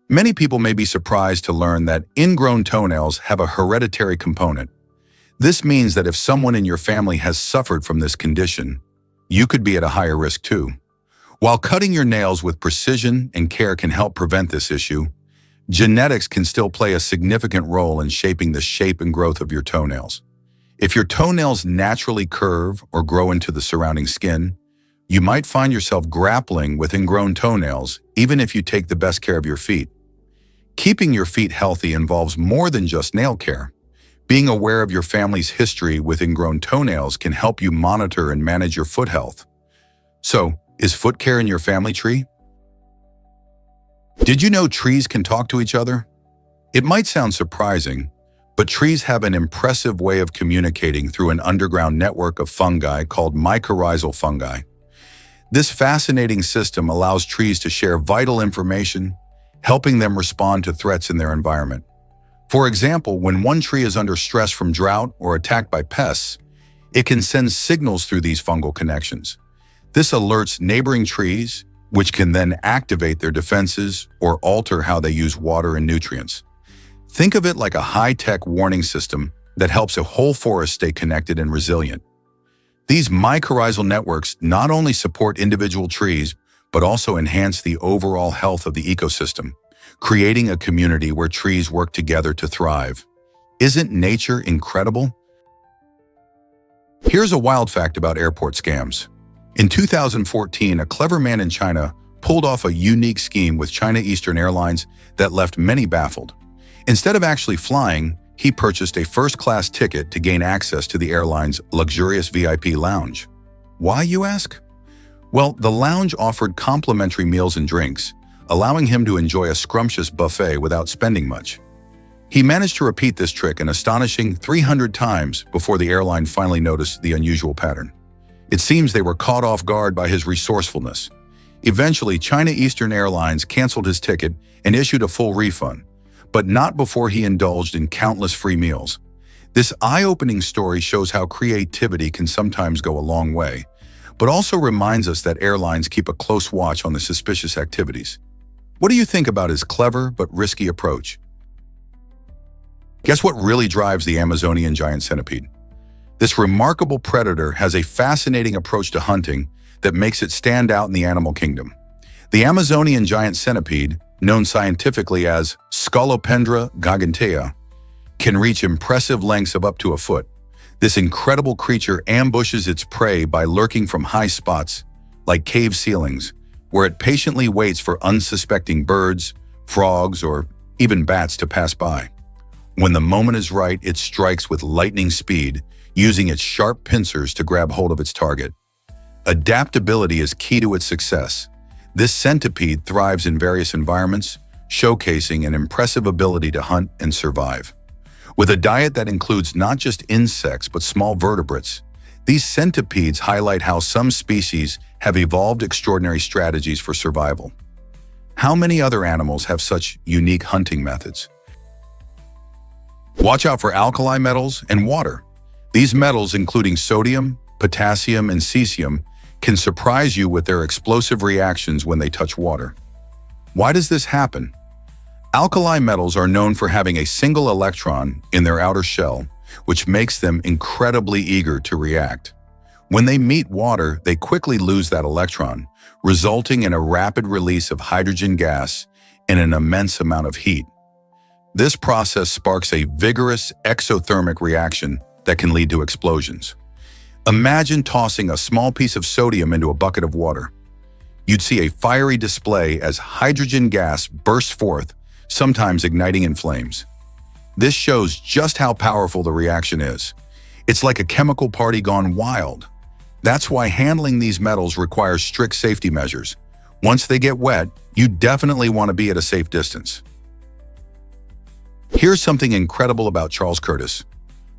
Many people may be surprised to learn that ingrown toenails have a hereditary component. This means that if someone in your family has suffered from this condition, you could be at a higher risk too. While cutting your nails with precision and care can help prevent this issue, genetics can still play a significant role in shaping the shape and growth of your toenails. If your toenails naturally curve or grow into the surrounding skin, you might find yourself grappling with ingrown toenails even if you take the best care of your feet. Keeping your feet healthy involves more than just nail care. Being aware of your family's history with ingrown toenails can help you monitor and manage your foot health. So, is foot care in your family tree? Did you know trees can talk to each other? It might sound surprising, but trees have an impressive way of communicating through an underground network of fungi called mycorrhizal fungi. This fascinating system allows trees to share vital information, helping them respond to threats in their environment. For example, when one tree is under stress from drought or attacked by pests, it can send signals through these fungal connections. This alerts neighboring trees, which can then activate their defenses or alter how they use water and nutrients. Think of it like a high-tech warning system that helps a whole forest stay connected and resilient. These mycorrhizal networks not only support individual trees, but also enhance the overall health of the ecosystem, creating a community where trees work together to thrive. Isn't nature incredible? Here's a wild fact about airport scams. In 2014, a clever man in China pulled off a unique scheme with China Eastern Airlines that left many baffled. Instead of actually flying, he purchased a first-class ticket to gain access to the airline's luxurious VIP lounge. Why, you ask? Well, the lounge offered complimentary meals and drinks, allowing him to enjoy a scrumptious buffet without spending much. He managed to repeat this trick an astonishing 300 times before the airline finally noticed the unusual pattern. It seems they were caught off guard by his resourcefulness. Eventually, China Eastern Airlines canceled his ticket and issued a full refund, but not before he indulged in countless free meals. This eye-opening story shows how creativity can sometimes go a long way, but also reminds us that airlines keep a close watch on the suspicious activities. What do you think about his clever but risky approach? Guess what really drives the Amazonian giant centipede? This remarkable predator has a fascinating approach to hunting that makes it stand out in the animal kingdom. The Amazonian giant centipede, known scientifically as Scolopendra gigantea, can reach impressive lengths of up to a foot. This incredible creature ambushes its prey by lurking from high spots, like cave ceilings, where it patiently waits for unsuspecting birds, frogs, or even bats to pass by. When the moment is right, it strikes with lightning speed, using its sharp pincers to grab hold of its target. Adaptability is key to its success. This centipede thrives in various environments, showcasing an impressive ability to hunt and survive. With a diet that includes not just insects but small vertebrates, these centipedes highlight how some species have evolved extraordinary strategies for survival. How many other animals have such unique hunting methods? Watch out for alkali metals and water. These metals, including sodium, potassium, and cesium, can surprise you with their explosive reactions when they touch water. Why does this happen? Alkali metals are known for having a single electron in their outer shell, which makes them incredibly eager to react. When they meet water, they quickly lose that electron, resulting in a rapid release of hydrogen gas and an immense amount of heat. This process sparks a vigorous exothermic reaction that can lead to explosions. Imagine tossing a small piece of sodium into a bucket of water. You'd see a fiery display as hydrogen gas bursts forth, sometimes igniting in flames. This shows just how powerful the reaction is. It's like a chemical party gone wild. That's why handling these metals requires strict safety measures. Once they get wet, you definitely want to be at a safe distance. Here's something incredible about Charles Curtis.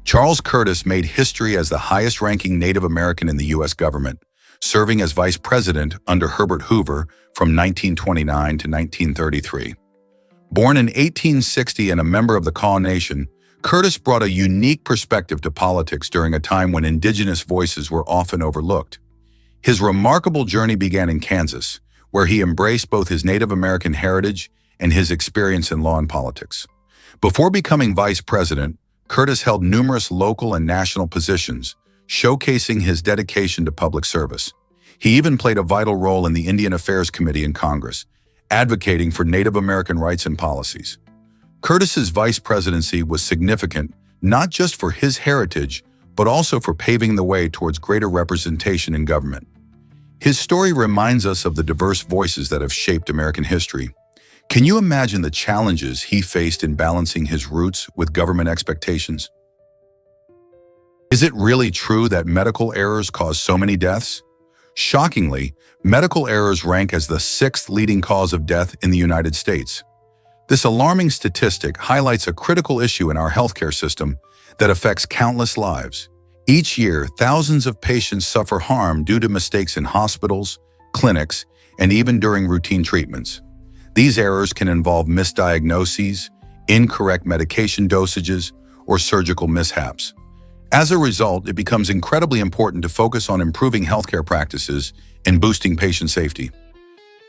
Charles Curtis made history as the highest-ranking Native American in the U.S. government, serving as vice president under Herbert Hoover from 1929 to 1933. Born in 1860 and a member of the Kaw Nation, Curtis brought a unique perspective to politics during a time when indigenous voices were often overlooked. His remarkable journey began in Kansas, where he embraced both his Native American heritage and his experience in law and politics. Before becoming vice president, Curtis held numerous local and national positions, showcasing his dedication to public service. He even played a vital role in the Indian Affairs Committee in Congress, advocating for Native American rights and policies. Curtis's vice presidency was significant not just for his heritage, but also for paving the way towards greater representation in government. His story reminds us of the diverse voices that have shaped American history. Can you imagine the challenges he faced in balancing his roots with government expectations? Is it really true that medical errors cause so many deaths? Shockingly, medical errors rank as the sixth leading cause of death in the United States. This alarming statistic highlights a critical issue in our healthcare system that affects countless lives. Each year, thousands of patients suffer harm due to mistakes in hospitals, clinics, and even during routine treatments. These errors can involve misdiagnoses, incorrect medication dosages, or surgical mishaps. As a result, it becomes incredibly important to focus on improving healthcare practices and boosting patient safety.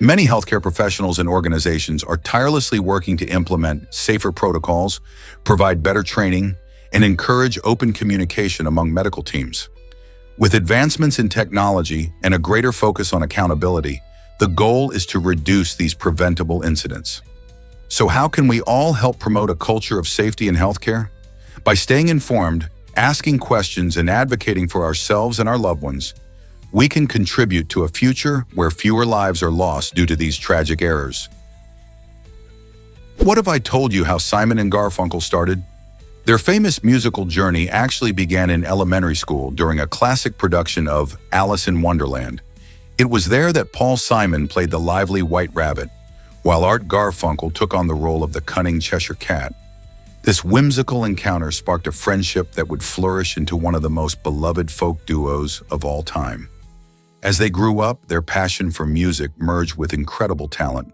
Many healthcare professionals and organizations are tirelessly working to implement safer protocols, provide better training, and encourage open communication among medical teams. With advancements in technology and a greater focus on accountability, the goal is to reduce these preventable incidents. So how can we all help promote a culture of safety in healthcare? By staying informed, asking questions, and advocating for ourselves and our loved ones, we can contribute to a future where fewer lives are lost due to these tragic errors. What if I told you how Simon and Garfunkel started? Their famous musical journey actually began in elementary school during a classic production of Alice in Wonderland. It was there that Paul Simon played the lively White Rabbit, while Art Garfunkel took on the role of the cunning Cheshire Cat. This whimsical encounter sparked a friendship that would flourish into one of the most beloved folk duos of all time. As they grew up, their passion for music merged with incredible talent,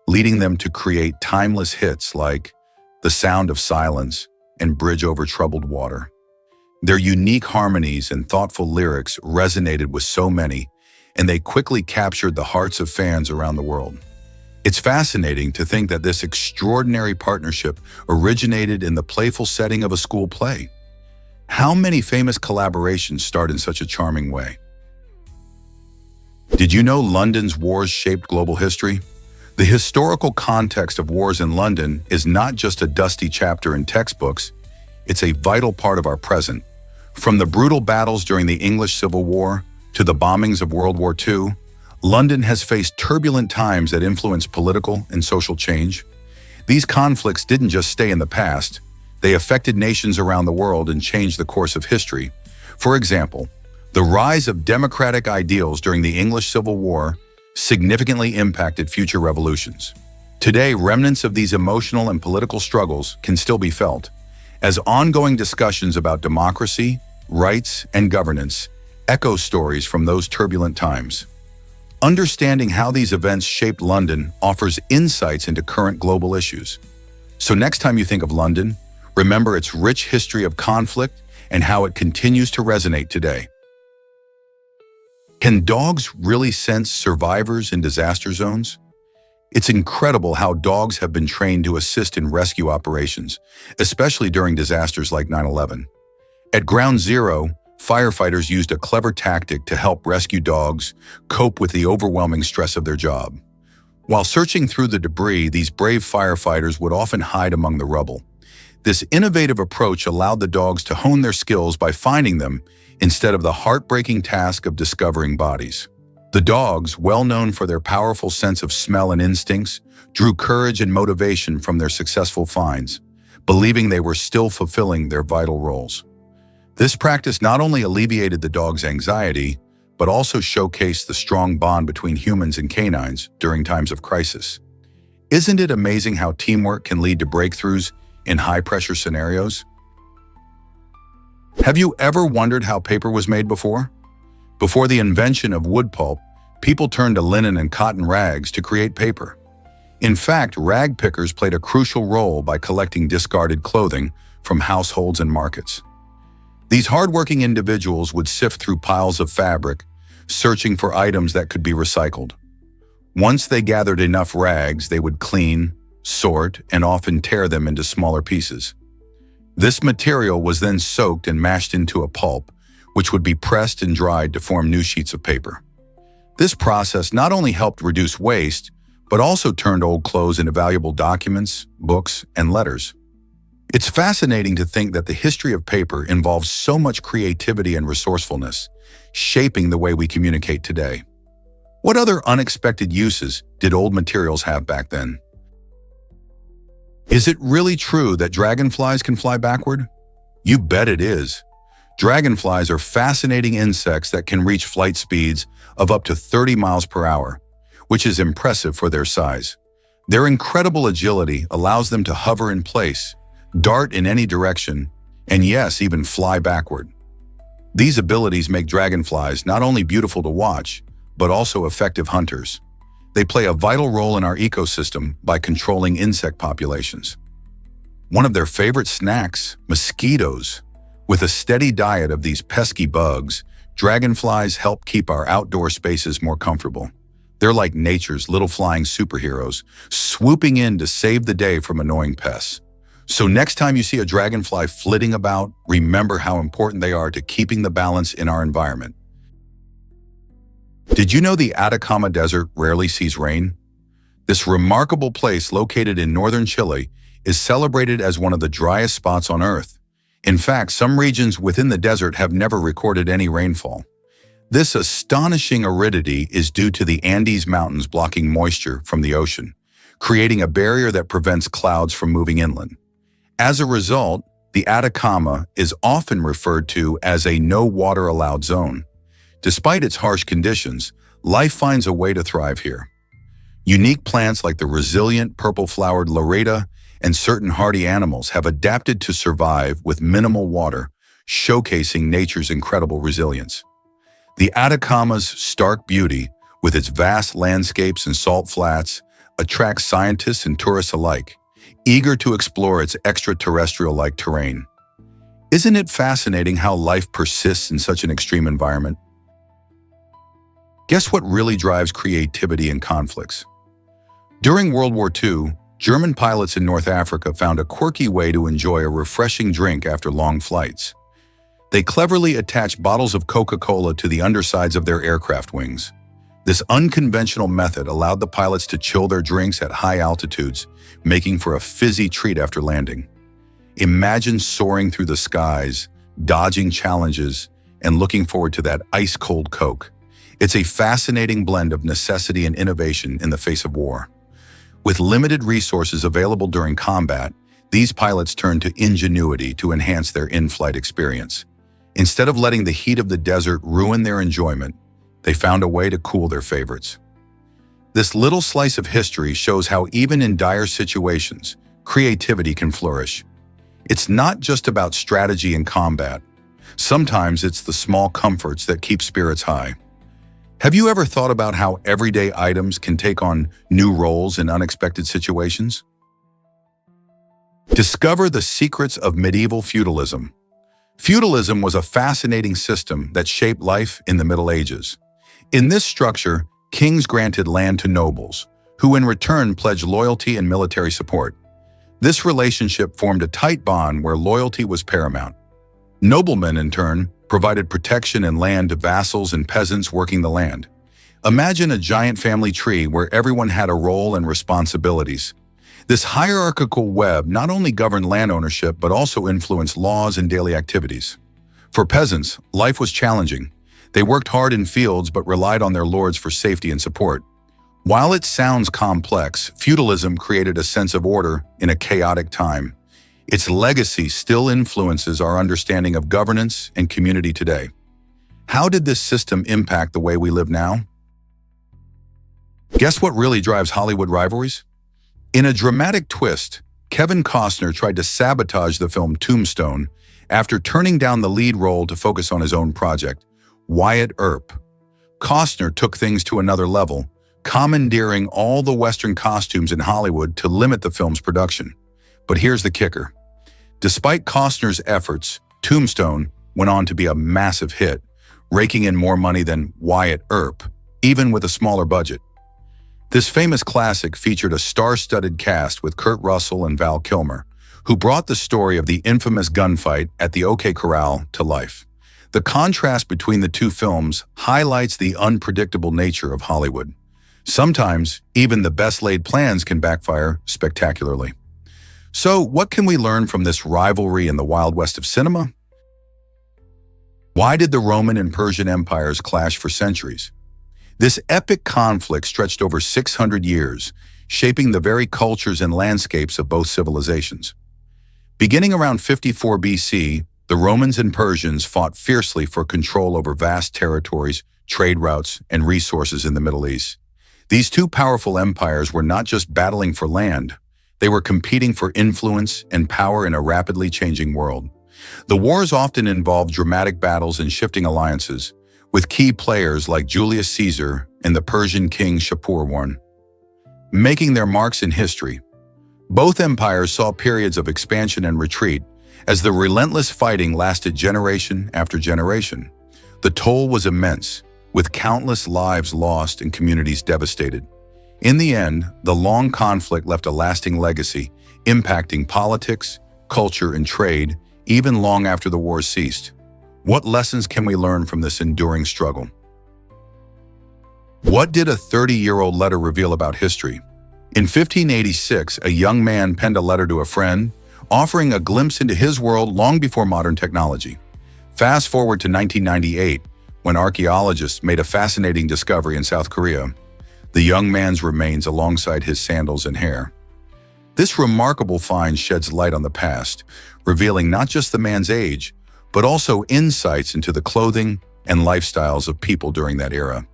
leading them to create timeless hits like The Sound of Silence and Bridge Over Troubled Water. Their unique harmonies and thoughtful lyrics resonated with so many, and they quickly captured the hearts of fans around the world. It's fascinating to think that this extraordinary partnership originated in the playful setting of a school play. How many famous collaborations start in such a charming way? Did you know London's wars shaped global history? The historical context of wars in London is not just a dusty chapter in textbooks, it's a vital part of our present. From the brutal battles during the English Civil War to the bombings of World War II, London has faced turbulent times that influenced political and social change. These conflicts didn't just stay in the past, they affected nations around the world and changed the course of history. For example, the rise of democratic ideals during the English Civil War significantly impacted future revolutions. Today, remnants of these emotional and political struggles can still be felt, as ongoing discussions about democracy, rights, and governance echo stories from those turbulent times. Understanding how these events shaped London offers insights into current global issues. So next time you think of London, remember its rich history of conflict and how it continues to resonate today. Can dogs really sense survivors in disaster zones? It's incredible how dogs have been trained to assist in rescue operations, especially during disasters like 9/11. At Ground Zero, firefighters used a clever tactic to help rescue dogs cope with the overwhelming stress of their job. While searching through the debris, these brave firefighters would often hide among the rubble. This innovative approach allowed the dogs to hone their skills by finding them instead of the heartbreaking task of discovering bodies. The dogs, well known for their powerful sense of smell and instincts, drew courage and motivation from their successful finds, believing they were still fulfilling their vital roles. This practice not only alleviated the dog's anxiety, but also showcased the strong bond between humans and canines during times of crisis. Isn't it amazing how teamwork can lead to breakthroughs in high-pressure scenarios? Have you ever wondered how paper was made before? Before the invention of wood pulp, people turned to linen and cotton rags to create paper. In fact, rag pickers played a crucial role by collecting discarded clothing from households and markets. These hardworking individuals would sift through piles of fabric, searching for items that could be recycled. Once they gathered enough rags, they would clean, sort, and often tear them into smaller pieces. This material was then soaked and mashed into a pulp, which would be pressed and dried to form new sheets of paper. This process not only helped reduce waste, but also turned old clothes into valuable documents, books, and letters. It's fascinating to think that the history of paper involves so much creativity and resourcefulness, shaping the way we communicate today. What other unexpected uses did old materials have back then? Is it really true that dragonflies can fly backward? You bet it is. Dragonflies are fascinating insects that can reach flight speeds of up to 30 miles per hour, which is impressive for their size. Their incredible agility allows them to hover in place, dart in any direction, and yes, even fly backward. These abilities make dragonflies not only beautiful to watch, but also effective hunters. They play a vital role in our ecosystem by controlling insect populations. One of their favorite snacks, mosquitoes. With a steady diet of these pesky bugs, dragonflies help keep our outdoor spaces more comfortable. They're like nature's little flying superheroes, swooping in to save the day from annoying pests. So next time you see a dragonfly flitting about, remember how important they are to keeping the balance in our environment. Did you know the Atacama Desert rarely sees rain? This remarkable place located in northern Chile is celebrated as one of the driest spots on Earth. In fact, some regions within the desert have never recorded any rainfall. This astonishing aridity is due to the Andes Mountains blocking moisture from the ocean, creating a barrier that prevents clouds from moving inland. As a result, the Atacama is often referred to as a no water allowed zone. Despite its harsh conditions, life finds a way to thrive here. Unique plants like the resilient purple-flowered loretta and certain hardy animals have adapted to survive with minimal water, showcasing nature's incredible resilience. The Atacama's stark beauty, with its vast landscapes and salt flats, attracts scientists and tourists alike, eager to explore its extraterrestrial-like terrain. Isn't it fascinating how life persists in such an extreme environment? Guess what really drives creativity in conflicts? During World War II, German pilots in North Africa found a quirky way to enjoy a refreshing drink after long flights. They cleverly attached bottles of Coca-Cola to the undersides of their aircraft wings. This unconventional method allowed the pilots to chill their drinks at high altitudes, making for a fizzy treat after landing. Imagine soaring through the skies, dodging challenges, and looking forward to that ice-cold Coke. It's a fascinating blend of necessity and innovation in the face of war. With limited resources available during combat, these pilots turned to ingenuity to enhance their in-flight experience. Instead of letting the heat of the desert ruin their enjoyment, they found a way to cool their favorites. This little slice of history shows how even in dire situations, creativity can flourish. It's not just about strategy and combat. Sometimes it's the small comforts that keep spirits high. Have you ever thought about how everyday items can take on new roles in unexpected situations? Discover the secrets of medieval feudalism. Feudalism was a fascinating system that shaped life in the Middle Ages. In this structure, kings granted land to nobles, who in return pledged loyalty and military support. This relationship formed a tight bond where loyalty was paramount. Noblemen, in turn, provided protection and land to vassals and peasants working the land. Imagine a giant family tree where everyone had a role and responsibilities. This hierarchical web not only governed land ownership but also influenced laws and daily activities. For peasants, life was challenging. They worked hard in fields but relied on their lords for safety and support. While it sounds complex, feudalism created a sense of order in a chaotic time. Its legacy still influences our understanding of governance and community today. How did this system impact the way we live now? Guess what really drives Hollywood rivalries? In a dramatic twist, Kevin Costner tried to sabotage the film Tombstone after turning down the lead role to focus on his own project, Wyatt Earp. Costner took things to another level, commandeering all the Western costumes in Hollywood to limit the film's production. But here's the kicker. Despite Costner's efforts, Tombstone went on to be a massive hit, raking in more money than Wyatt Earp, even with a smaller budget. This famous classic featured a star-studded cast with Kurt Russell and Val Kilmer, who brought the story of the infamous gunfight at the OK Corral to life. The contrast between the two films highlights the unpredictable nature of Hollywood. Sometimes, even the best-laid plans can backfire spectacularly. So, what can we learn from this rivalry in the Wild West of cinema? Why did the Roman and Persian empires clash for centuries? This epic conflict stretched over 600 years, shaping the very cultures and landscapes of both civilizations. Beginning around 54 BC, The Romans and Persians fought fiercely for control over vast territories, trade routes, and resources in the Middle East. These two powerful empires were not just battling for land, they were competing for influence and power in a rapidly changing world. The wars often involved dramatic battles and shifting alliances, with key players like Julius Caesar and the Persian king Shapur making their marks in history. Both empires saw periods of expansion and retreat as the relentless fighting lasted generation after generation. The toll was immense, with countless lives lost and communities devastated. In the end, the long conflict left a lasting legacy, impacting politics, culture, and trade, even long after the wars ceased. What lessons can we learn from this enduring struggle? What did a 30-year-old letter reveal about history? In 1586, a young man penned a letter to a friend, offering a glimpse into his world long before modern technology. Fast forward to 1998, when archaeologists made a fascinating discovery in South Korea, the young man's remains alongside his sandals and hair. This remarkable find sheds light on the past, revealing not just the man's age, but also insights into the clothing and lifestyles of people during that era.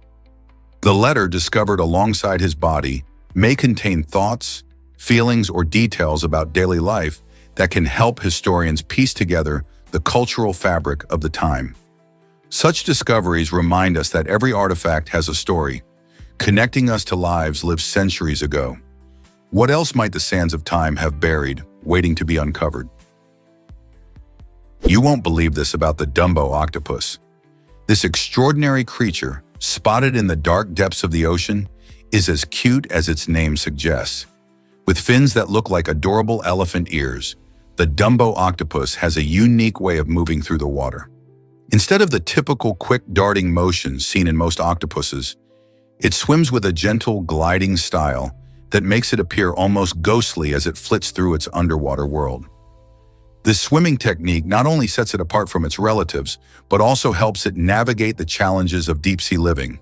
The letter discovered alongside his body may contain thoughts, feelings, or details about daily life that can help historians piece together the cultural fabric of the time. Such discoveries remind us that every artifact has a story, connecting us to lives lived centuries ago. What else might the sands of time have buried, waiting to be uncovered? You won't believe this about the Dumbo octopus. This extraordinary creature, spotted in the dark depths of the ocean, is as cute as its name suggests. With fins that look like adorable elephant ears, the Dumbo octopus has a unique way of moving through the water. Instead of the typical quick darting motions seen in most octopuses, it swims with a gentle gliding style that makes it appear almost ghostly as it flits through its underwater world. This swimming technique not only sets it apart from its relatives, but also helps it navigate the challenges of deep-sea living.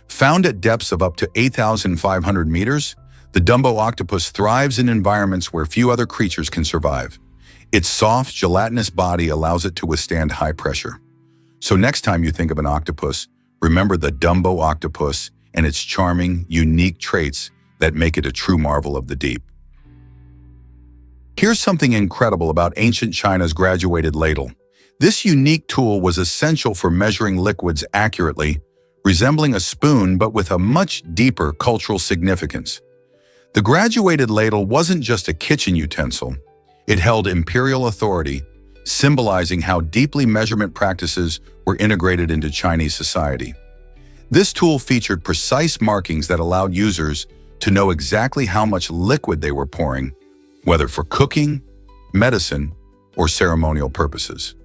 Found at depths of up to 8,500 meters, the Dumbo octopus thrives in environments where few other creatures can survive. Its soft, gelatinous body allows it to withstand high pressure. So next time you think of an octopus, remember the Dumbo octopus and its charming, unique traits that make it a true marvel of the deep. Here's something incredible about ancient China's graduated ladle. This unique tool was essential for measuring liquids accurately, resembling a spoon but with a much deeper cultural significance. The graduated ladle wasn't just a kitchen utensil. It held imperial authority, symbolizing how deeply measurement practices were integrated into Chinese society. This tool featured precise markings that allowed users to know exactly how much liquid they were pouring, whether for cooking, medicine, or ceremonial purposes.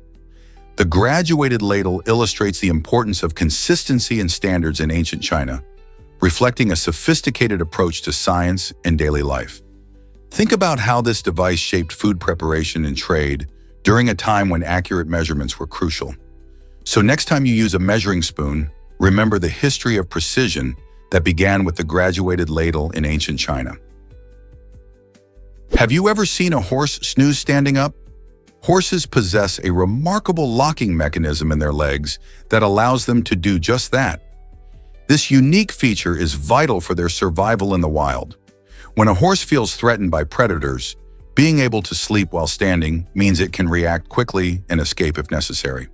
The graduated ladle illustrates the importance of consistency and standards in ancient China, reflecting a sophisticated approach to science and daily life. Think about how this device shaped food preparation and trade during a time when accurate measurements were crucial. So next time you use a measuring spoon, remember the history of precision that began with the graduated ladle in ancient China. Have you ever seen a horse snooze standing up? Horses possess a remarkable locking mechanism in their legs that allows them to do just that. This unique feature is vital for their survival in the wild. When a horse feels threatened by predators, being able to sleep while standing means it can react quickly and escape if necessary.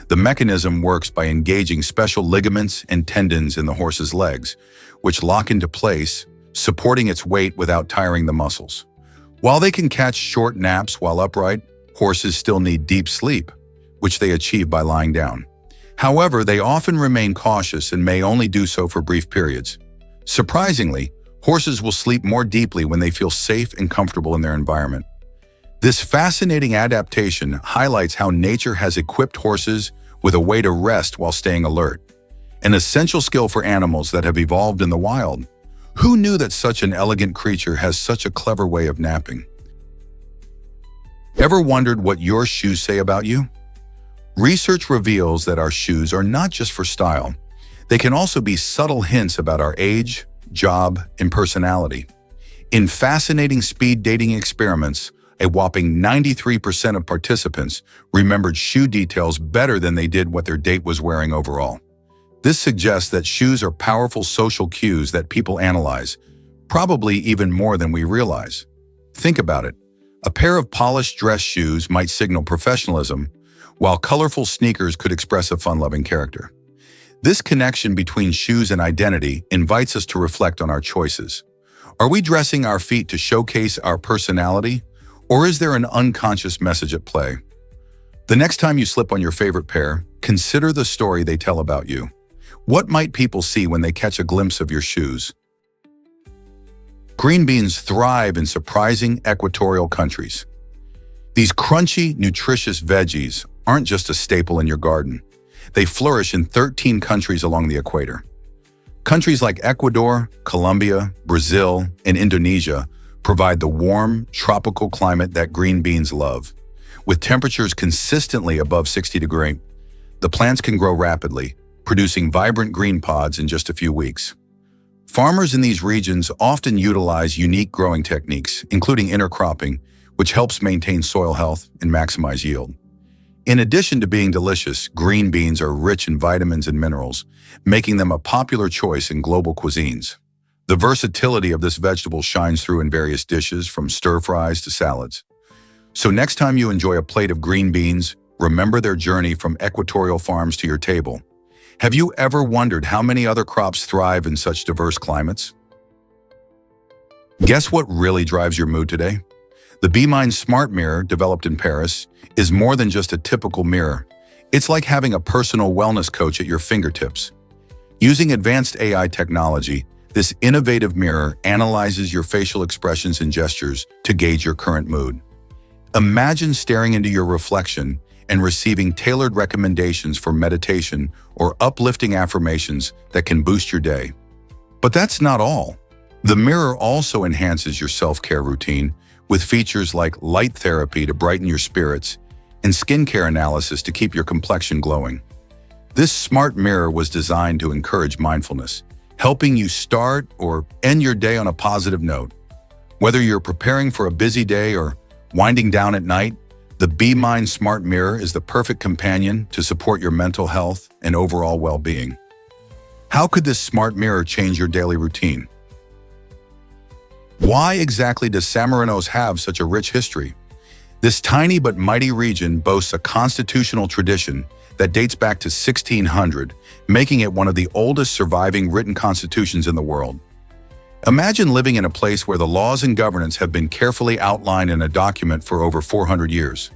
The mechanism works by engaging special ligaments and tendons in the horse's legs, which lock into place, supporting its weight without tiring the muscles. While they can catch short naps while upright, horses still need deep sleep, which they achieve by lying down. However, they often remain cautious and may only do so for brief periods. Surprisingly, horses will sleep more deeply when they feel safe and comfortable in their environment. This fascinating adaptation highlights how nature has equipped horses with a way to rest while staying alert, an essential skill for animals that have evolved in the wild. Who knew that such an elegant creature has such a clever way of napping? Ever wondered what your shoes say about you? Research reveals that our shoes are not just for style. They can also be subtle hints about our age, job, and personality. In fascinating speed dating experiments, A whopping 93% of participants remembered shoe details better than they did what their date was wearing overall. This suggests that shoes are powerful social cues that people analyze, probably even more than we realize. Think about it. A pair of polished dress shoes might signal professionalism, while colorful sneakers could express a fun-loving character. This connection between shoes and identity invites us to reflect on our choices. Are we dressing our feet to showcase our personality, or is there an unconscious message at play? The next time you slip on your favorite pair, consider the story they tell about you. What might people see when they catch a glimpse of your shoes? Green beans thrive in surprising equatorial countries. These crunchy, nutritious veggies aren't just a staple in your garden. They flourish in 13 countries along the equator. Countries like Ecuador, Colombia, Brazil, and Indonesia provide the warm, tropical climate that green beans love. With temperatures consistently above 60 degrees, the plants can grow rapidly, producing vibrant green pods in just a few weeks. Farmers in these regions often utilize unique growing techniques, including intercropping, which helps maintain soil health and maximize yield. In addition to being delicious, green beans are rich in vitamins and minerals, making them a popular choice in global cuisines. The versatility of this vegetable shines through in various dishes, from stir-fries to salads. So next time you enjoy a plate of green beans, remember their journey from equatorial farms to your table. Have you ever wondered how many other crops thrive in such diverse climates? Guess what really drives your mood today? The Be Mine Smart Mirror, developed in Paris, is more than just a typical mirror. It's like having a personal wellness coach at your fingertips. Using advanced AI technology, this innovative mirror analyzes your facial expressions and gestures to gauge your current mood. Imagine staring into your reflection and receiving tailored recommendations for meditation or uplifting affirmations that can boost your day. But that's not all. The mirror also enhances your self-care routine with features like light therapy to brighten your spirits and skincare analysis to keep your complexion glowing. This smart mirror was designed to encourage mindfulness, helping you start or end your day on a positive note. Whether you're preparing for a busy day or winding down at night, the Be Mine Smart Mirror is the perfect companion to support your mental health and overall well-being. How could this smart mirror change your daily routine? Why exactly does Samarinos have such a rich history? This tiny but mighty region boasts a constitutional tradition that dates back to 1600, making it one of the oldest surviving written constitutions in the world. Imagine living in a place where the laws and governance have been carefully outlined in a document for over 400 years.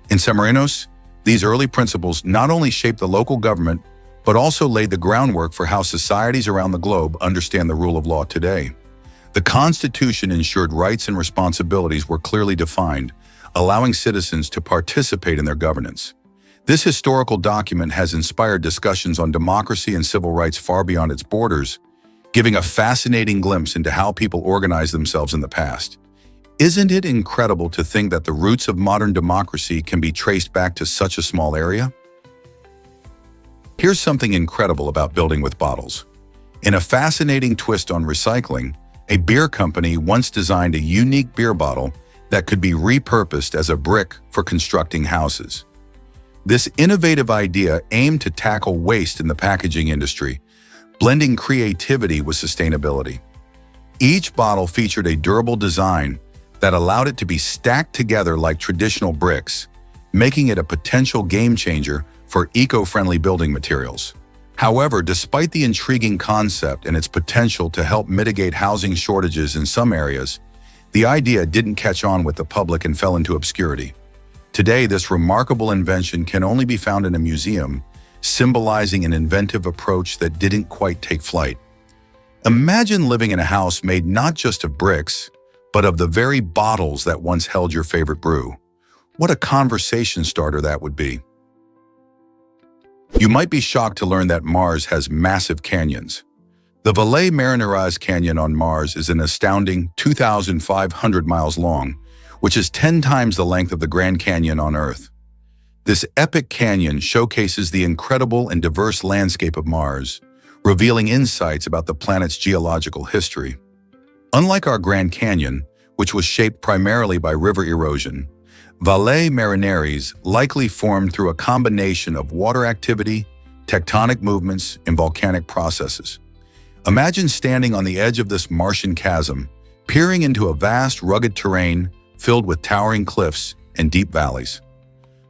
In Samarinos, these early principles not only shaped the local government, but also laid the groundwork for how societies around the globe understand the rule of law today. The Constitution ensured rights and responsibilities were clearly defined, allowing citizens to participate in their governance. This historical document has inspired discussions on democracy and civil rights far beyond its borders, giving a fascinating glimpse into how people organized themselves in the past. Isn't it incredible to think that the roots of modern democracy can be traced back to such a small area? Here's something incredible about building with bottles. In a fascinating twist on recycling, a beer company once designed a unique beer bottle that could be repurposed as a brick for constructing houses. This innovative idea aimed to tackle waste in the packaging industry, blending creativity with sustainability. Each bottle featured a durable design that allowed it to be stacked together like traditional bricks, making it a potential game changer for eco-friendly building materials. However, despite the intriguing concept and its potential to help mitigate housing shortages in some areas, the idea didn't catch on with the public and fell into obscurity. Today, this remarkable invention can only be found in a museum, symbolizing an inventive approach that didn't quite take flight. Imagine living in a house made not just of bricks, but of the very bottles that once held your favorite brew. What a conversation starter that would be. You might be shocked to learn that Mars has massive canyons. The Valles Marineris Canyon on Mars is an astounding 2,500 miles long, which is 10 times the length of the Grand Canyon on Earth. This epic canyon showcases the incredible and diverse landscape of Mars, revealing insights about the planet's geological history. Unlike our Grand Canyon, which was shaped primarily by river erosion. Valles marineris likely formed through a combination of water activity, tectonic movements, and volcanic processes. Imagine standing on the edge of this Martian chasm, peering into a vast, rugged terrain filled with towering cliffs and deep valleys.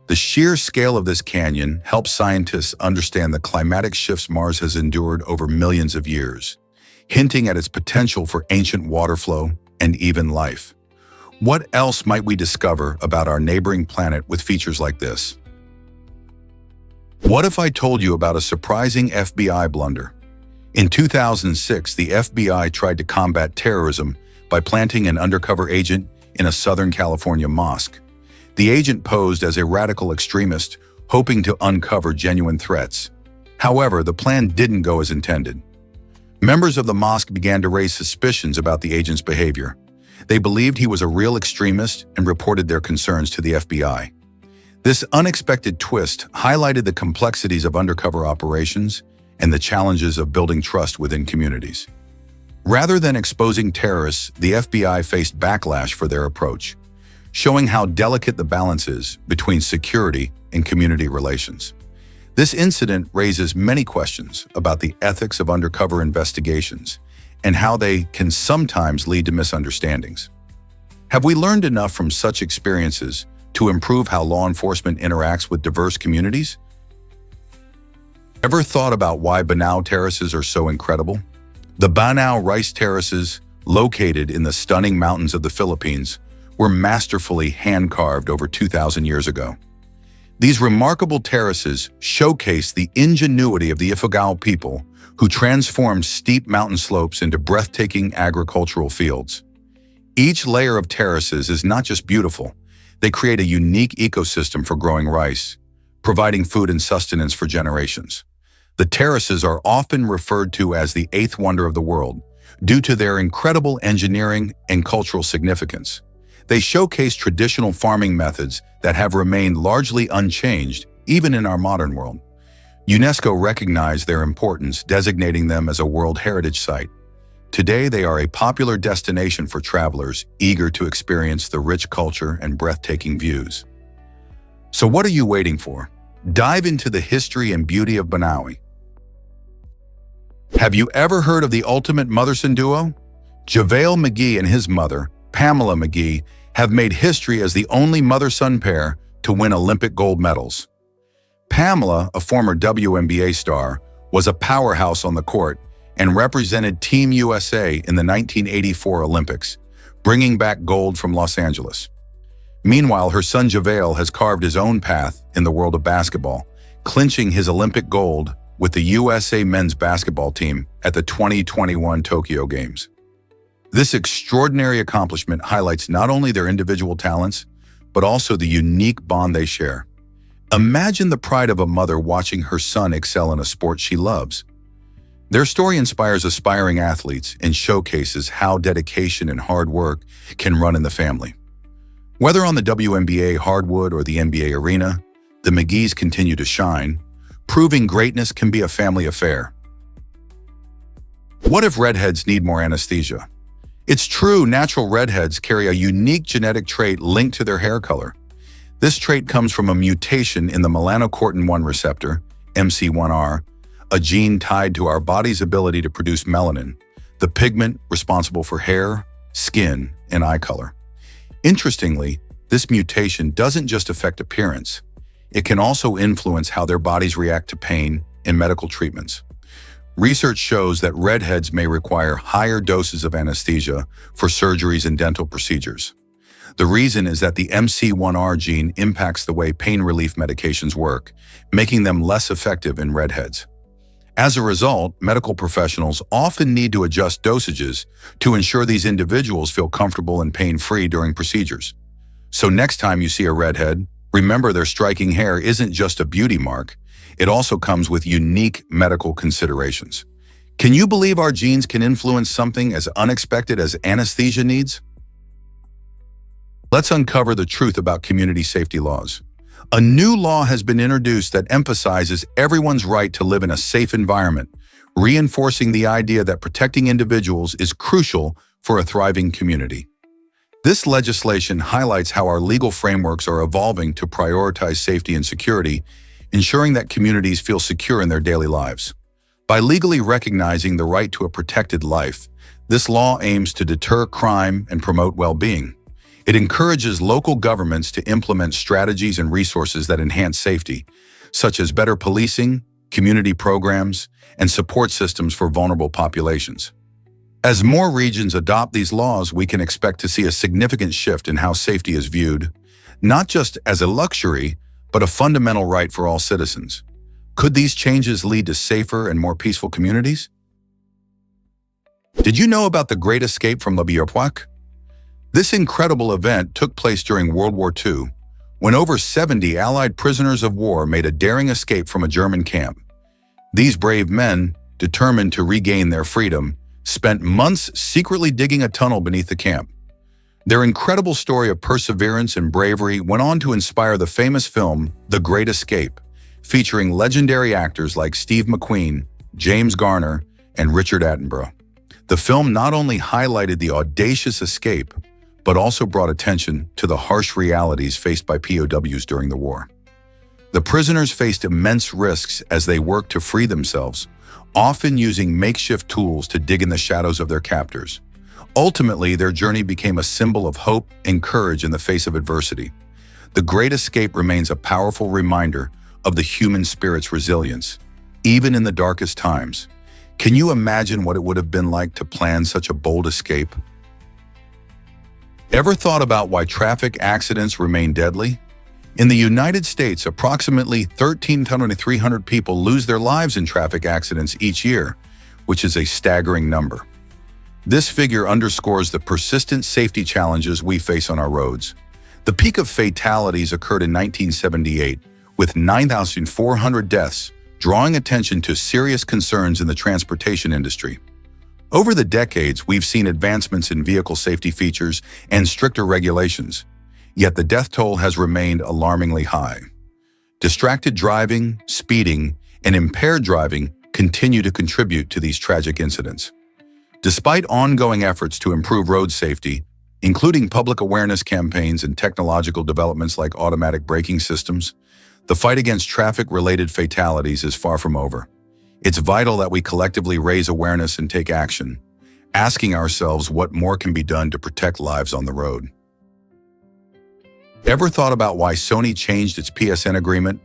The sheer scale of this canyon helps scientists understand the climatic shifts Mars has endured over millions of years, hinting at its potential for ancient water flow and even life. What else might we discover about our neighboring planet with features like this? What if I told you about a surprising FBI blunder? In 2006, the FBI tried to combat terrorism by planting an undercover agent in a Southern California mosque. The agent posed as a radical extremist, hoping to uncover genuine threats. However, the plan didn't go as intended. Members of the mosque began to raise suspicions about the agent's behavior. They believed he was a real extremist and reported their concerns to the FBI. This unexpected twist highlighted the complexities of undercover operations and the challenges of building trust within communities. Rather than exposing terrorists, the FBI faced backlash for their approach, showing how delicate the balance is between security and community relations. This incident raises many questions about the ethics of undercover investigations and how they can sometimes lead to misunderstandings. Have we learned enough from such experiences to improve how law enforcement interacts with diverse communities? Ever thought about why Banao terraces are so incredible? The Banao rice terraces, located in the stunning mountains of the Philippines, were masterfully hand-carved over 2,000 years ago. These remarkable terraces showcase the ingenuity of the Ifugao people who transformed steep mountain slopes into breathtaking agricultural fields. Each layer of terraces is not just beautiful, they create a unique ecosystem for growing rice, providing food and sustenance for generations. The terraces are often referred to as the eighth wonder of the world due to their incredible engineering and cultural significance. They showcase traditional farming methods that have remained largely unchanged even in our modern world. UNESCO recognized their importance, designating them as a World Heritage Site. Today, they are a popular destination for travelers eager to experience the rich culture and breathtaking views. So what are you waiting for? Dive into the history and beauty of Banaue. Have you ever heard of the ultimate mother-son duo? JaVale McGee and his mother, Pamela McGee, have made history as the only mother-son pair to win Olympic gold medals. Pamela, a former WNBA star, was a powerhouse on the court and represented Team USA in the 1984 Olympics, bringing back gold from Los Angeles. Meanwhile, her son JaVale has carved his own path in the world of basketball, clinching his Olympic gold with the USA men's basketball team at the 2021 Tokyo Games. This extraordinary accomplishment highlights not only their individual talents, but also the unique bond they share. Imagine the pride of a mother watching her son excel in a sport she loves. Their story inspires aspiring athletes and showcases how dedication and hard work can run in the family. Whether on the WNBA hardwood or the NBA arena, the McGees continue to shine, proving greatness can be a family affair. What if redheads need more anesthesia? It's true, natural redheads carry a unique genetic trait linked to their hair color. This trait comes from a mutation in the melanocortin-1 receptor, MC1R, a gene tied to our body's ability to produce melanin, the pigment responsible for hair, skin, and eye color. Interestingly, this mutation doesn't just affect appearance. It can also influence how their bodies react to pain and medical treatments. Research shows that redheads may require higher doses of anesthesia for surgeries and dental procedures. The reason is that the MC1R gene impacts the way pain relief medications work, making them less effective in redheads. As a result, medical professionals often need to adjust dosages to ensure these individuals feel comfortable and pain-free during procedures. So next time you see a redhead, remember their striking hair isn't just a beauty mark, it also comes with unique medical considerations. Can you believe our genes can influence something as unexpected as anesthesia needs? Let's uncover the truth about community safety laws. A new law has been introduced that emphasizes everyone's right to live in a safe environment, reinforcing the idea that protecting individuals is crucial for a thriving community. This legislation highlights how our legal frameworks are evolving to prioritize safety and security, ensuring that communities feel secure in their daily lives. By legally recognizing the right to a protected life, this law aims to deter crime and promote well-being. It encourages local governments to implement strategies and resources that enhance safety, such as better policing, community programs, and support systems for vulnerable populations. As more regions adopt these laws, we can expect to see a significant shift in how safety is viewed, not just as a luxury, but a fundamental right for all citizens. Could these changes lead to safer and more peaceful communities? Did you know about the Great Escape from Le Bivouac? This incredible event took place during World War II, when over 70 Allied prisoners of war made a daring escape from a German camp. These brave men, determined to regain their freedom, spent months secretly digging a tunnel beneath the camp. Their incredible story of perseverance and bravery went on to inspire the famous film The Great Escape, featuring legendary actors like Steve McQueen, James Garner, and Richard Attenborough. The film not only highlighted the audacious escape, but also brought attention to the harsh realities faced by POWs during the war. The prisoners faced immense risks as they worked to free themselves, often using makeshift tools to dig in the shadows of their captors. Ultimately, their journey became a symbol of hope and courage in the face of adversity. The Great Escape remains a powerful reminder of the human spirit's resilience, even in the darkest times. Can you imagine what it would have been like to plan such a bold escape? Ever thought about why traffic accidents remain deadly? In the United States, approximately 13,300 people lose their lives in traffic accidents each year, which is a staggering number. This figure underscores the persistent safety challenges we face on our roads. The peak of fatalities occurred in 1978, with 9,400 deaths, drawing attention to serious concerns in the transportation industry. Over the decades, we've seen advancements in vehicle safety features and stricter regulations, yet the death toll has remained alarmingly high. Distracted driving, speeding, and impaired driving continue to contribute to these tragic incidents. Despite ongoing efforts to improve road safety, including public awareness campaigns and technological developments like automatic braking systems, the fight against traffic-related fatalities is far from over. It's vital that we collectively raise awareness and take action, asking ourselves what more can be done to protect lives on the road. Ever thought about why Sony changed its PSN agreement?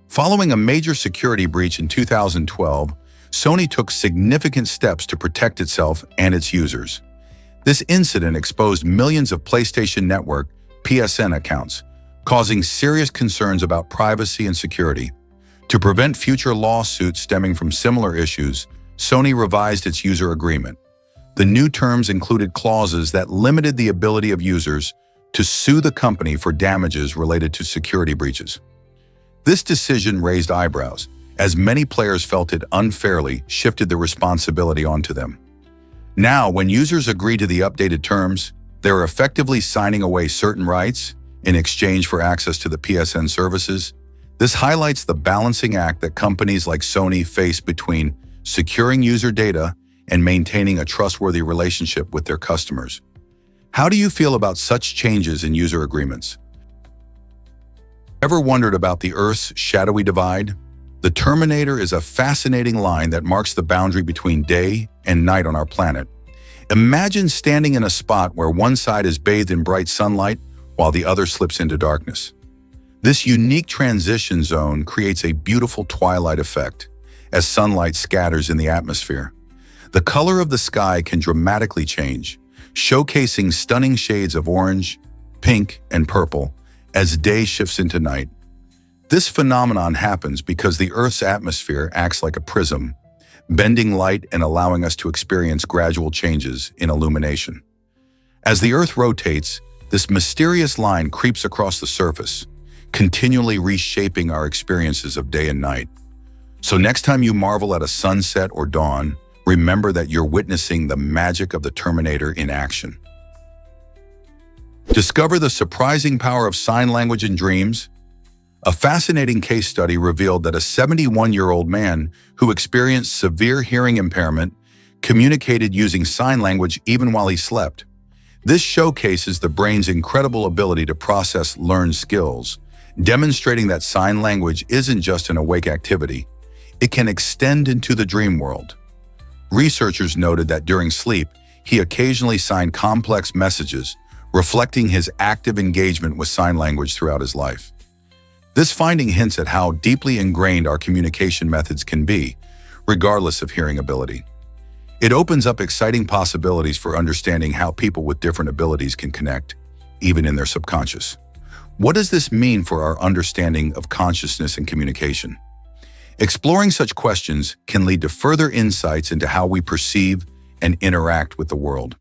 Following a major security breach in 2012, Sony took significant steps to protect itself and its users. This incident exposed millions of PlayStation Network (PSN) accounts, causing serious concerns about privacy and security. To prevent future lawsuits stemming from similar issues, Sony revised its user agreement. The new terms included clauses that limited the ability of users to sue the company for damages related to security breaches. This decision raised eyebrows, as many players felt it unfairly shifted the responsibility onto them. Now, when users agree to the updated terms, they're effectively signing away certain rights in exchange for access to the PSN services. This highlights the balancing act that companies like Sony face between securing user data and maintaining a trustworthy relationship with their customers. How do you feel about such changes in user agreements? Ever wondered about the Earth's shadowy divide? The Terminator is a fascinating line that marks the boundary between day and night on our planet. Imagine standing in a spot where one side is bathed in bright sunlight while the other slips into darkness. This unique transition zone creates a beautiful twilight effect as sunlight scatters in the atmosphere. The color of the sky can dramatically change, showcasing stunning shades of orange, pink, and purple as day shifts into night. This phenomenon happens because the Earth's atmosphere acts like a prism, bending light and allowing us to experience gradual changes in illumination. As the Earth rotates, this mysterious line creeps across the surface, continually reshaping our experiences of day and night. So next time you marvel at a sunset or dawn, remember that you're witnessing the magic of the Terminator in action. Discover the surprising power of sign language in dreams. A fascinating case study revealed that a 71-year-old man who experienced severe hearing impairment communicated using sign language even while he slept. This showcases the brain's incredible ability to process learned skills, demonstrating that sign language isn't just an awake activity. It can extend into the dream world. Researchers noted that during sleep, he occasionally signed complex messages, reflecting his active engagement with sign language throughout his life. This finding hints at how deeply ingrained our communication methods can be, regardless of hearing ability. It opens up exciting possibilities for understanding how people with different abilities can connect, even in their subconscious. What does this mean for our understanding of consciousness and communication? Exploring such questions can lead to further insights into how we perceive and interact with the world.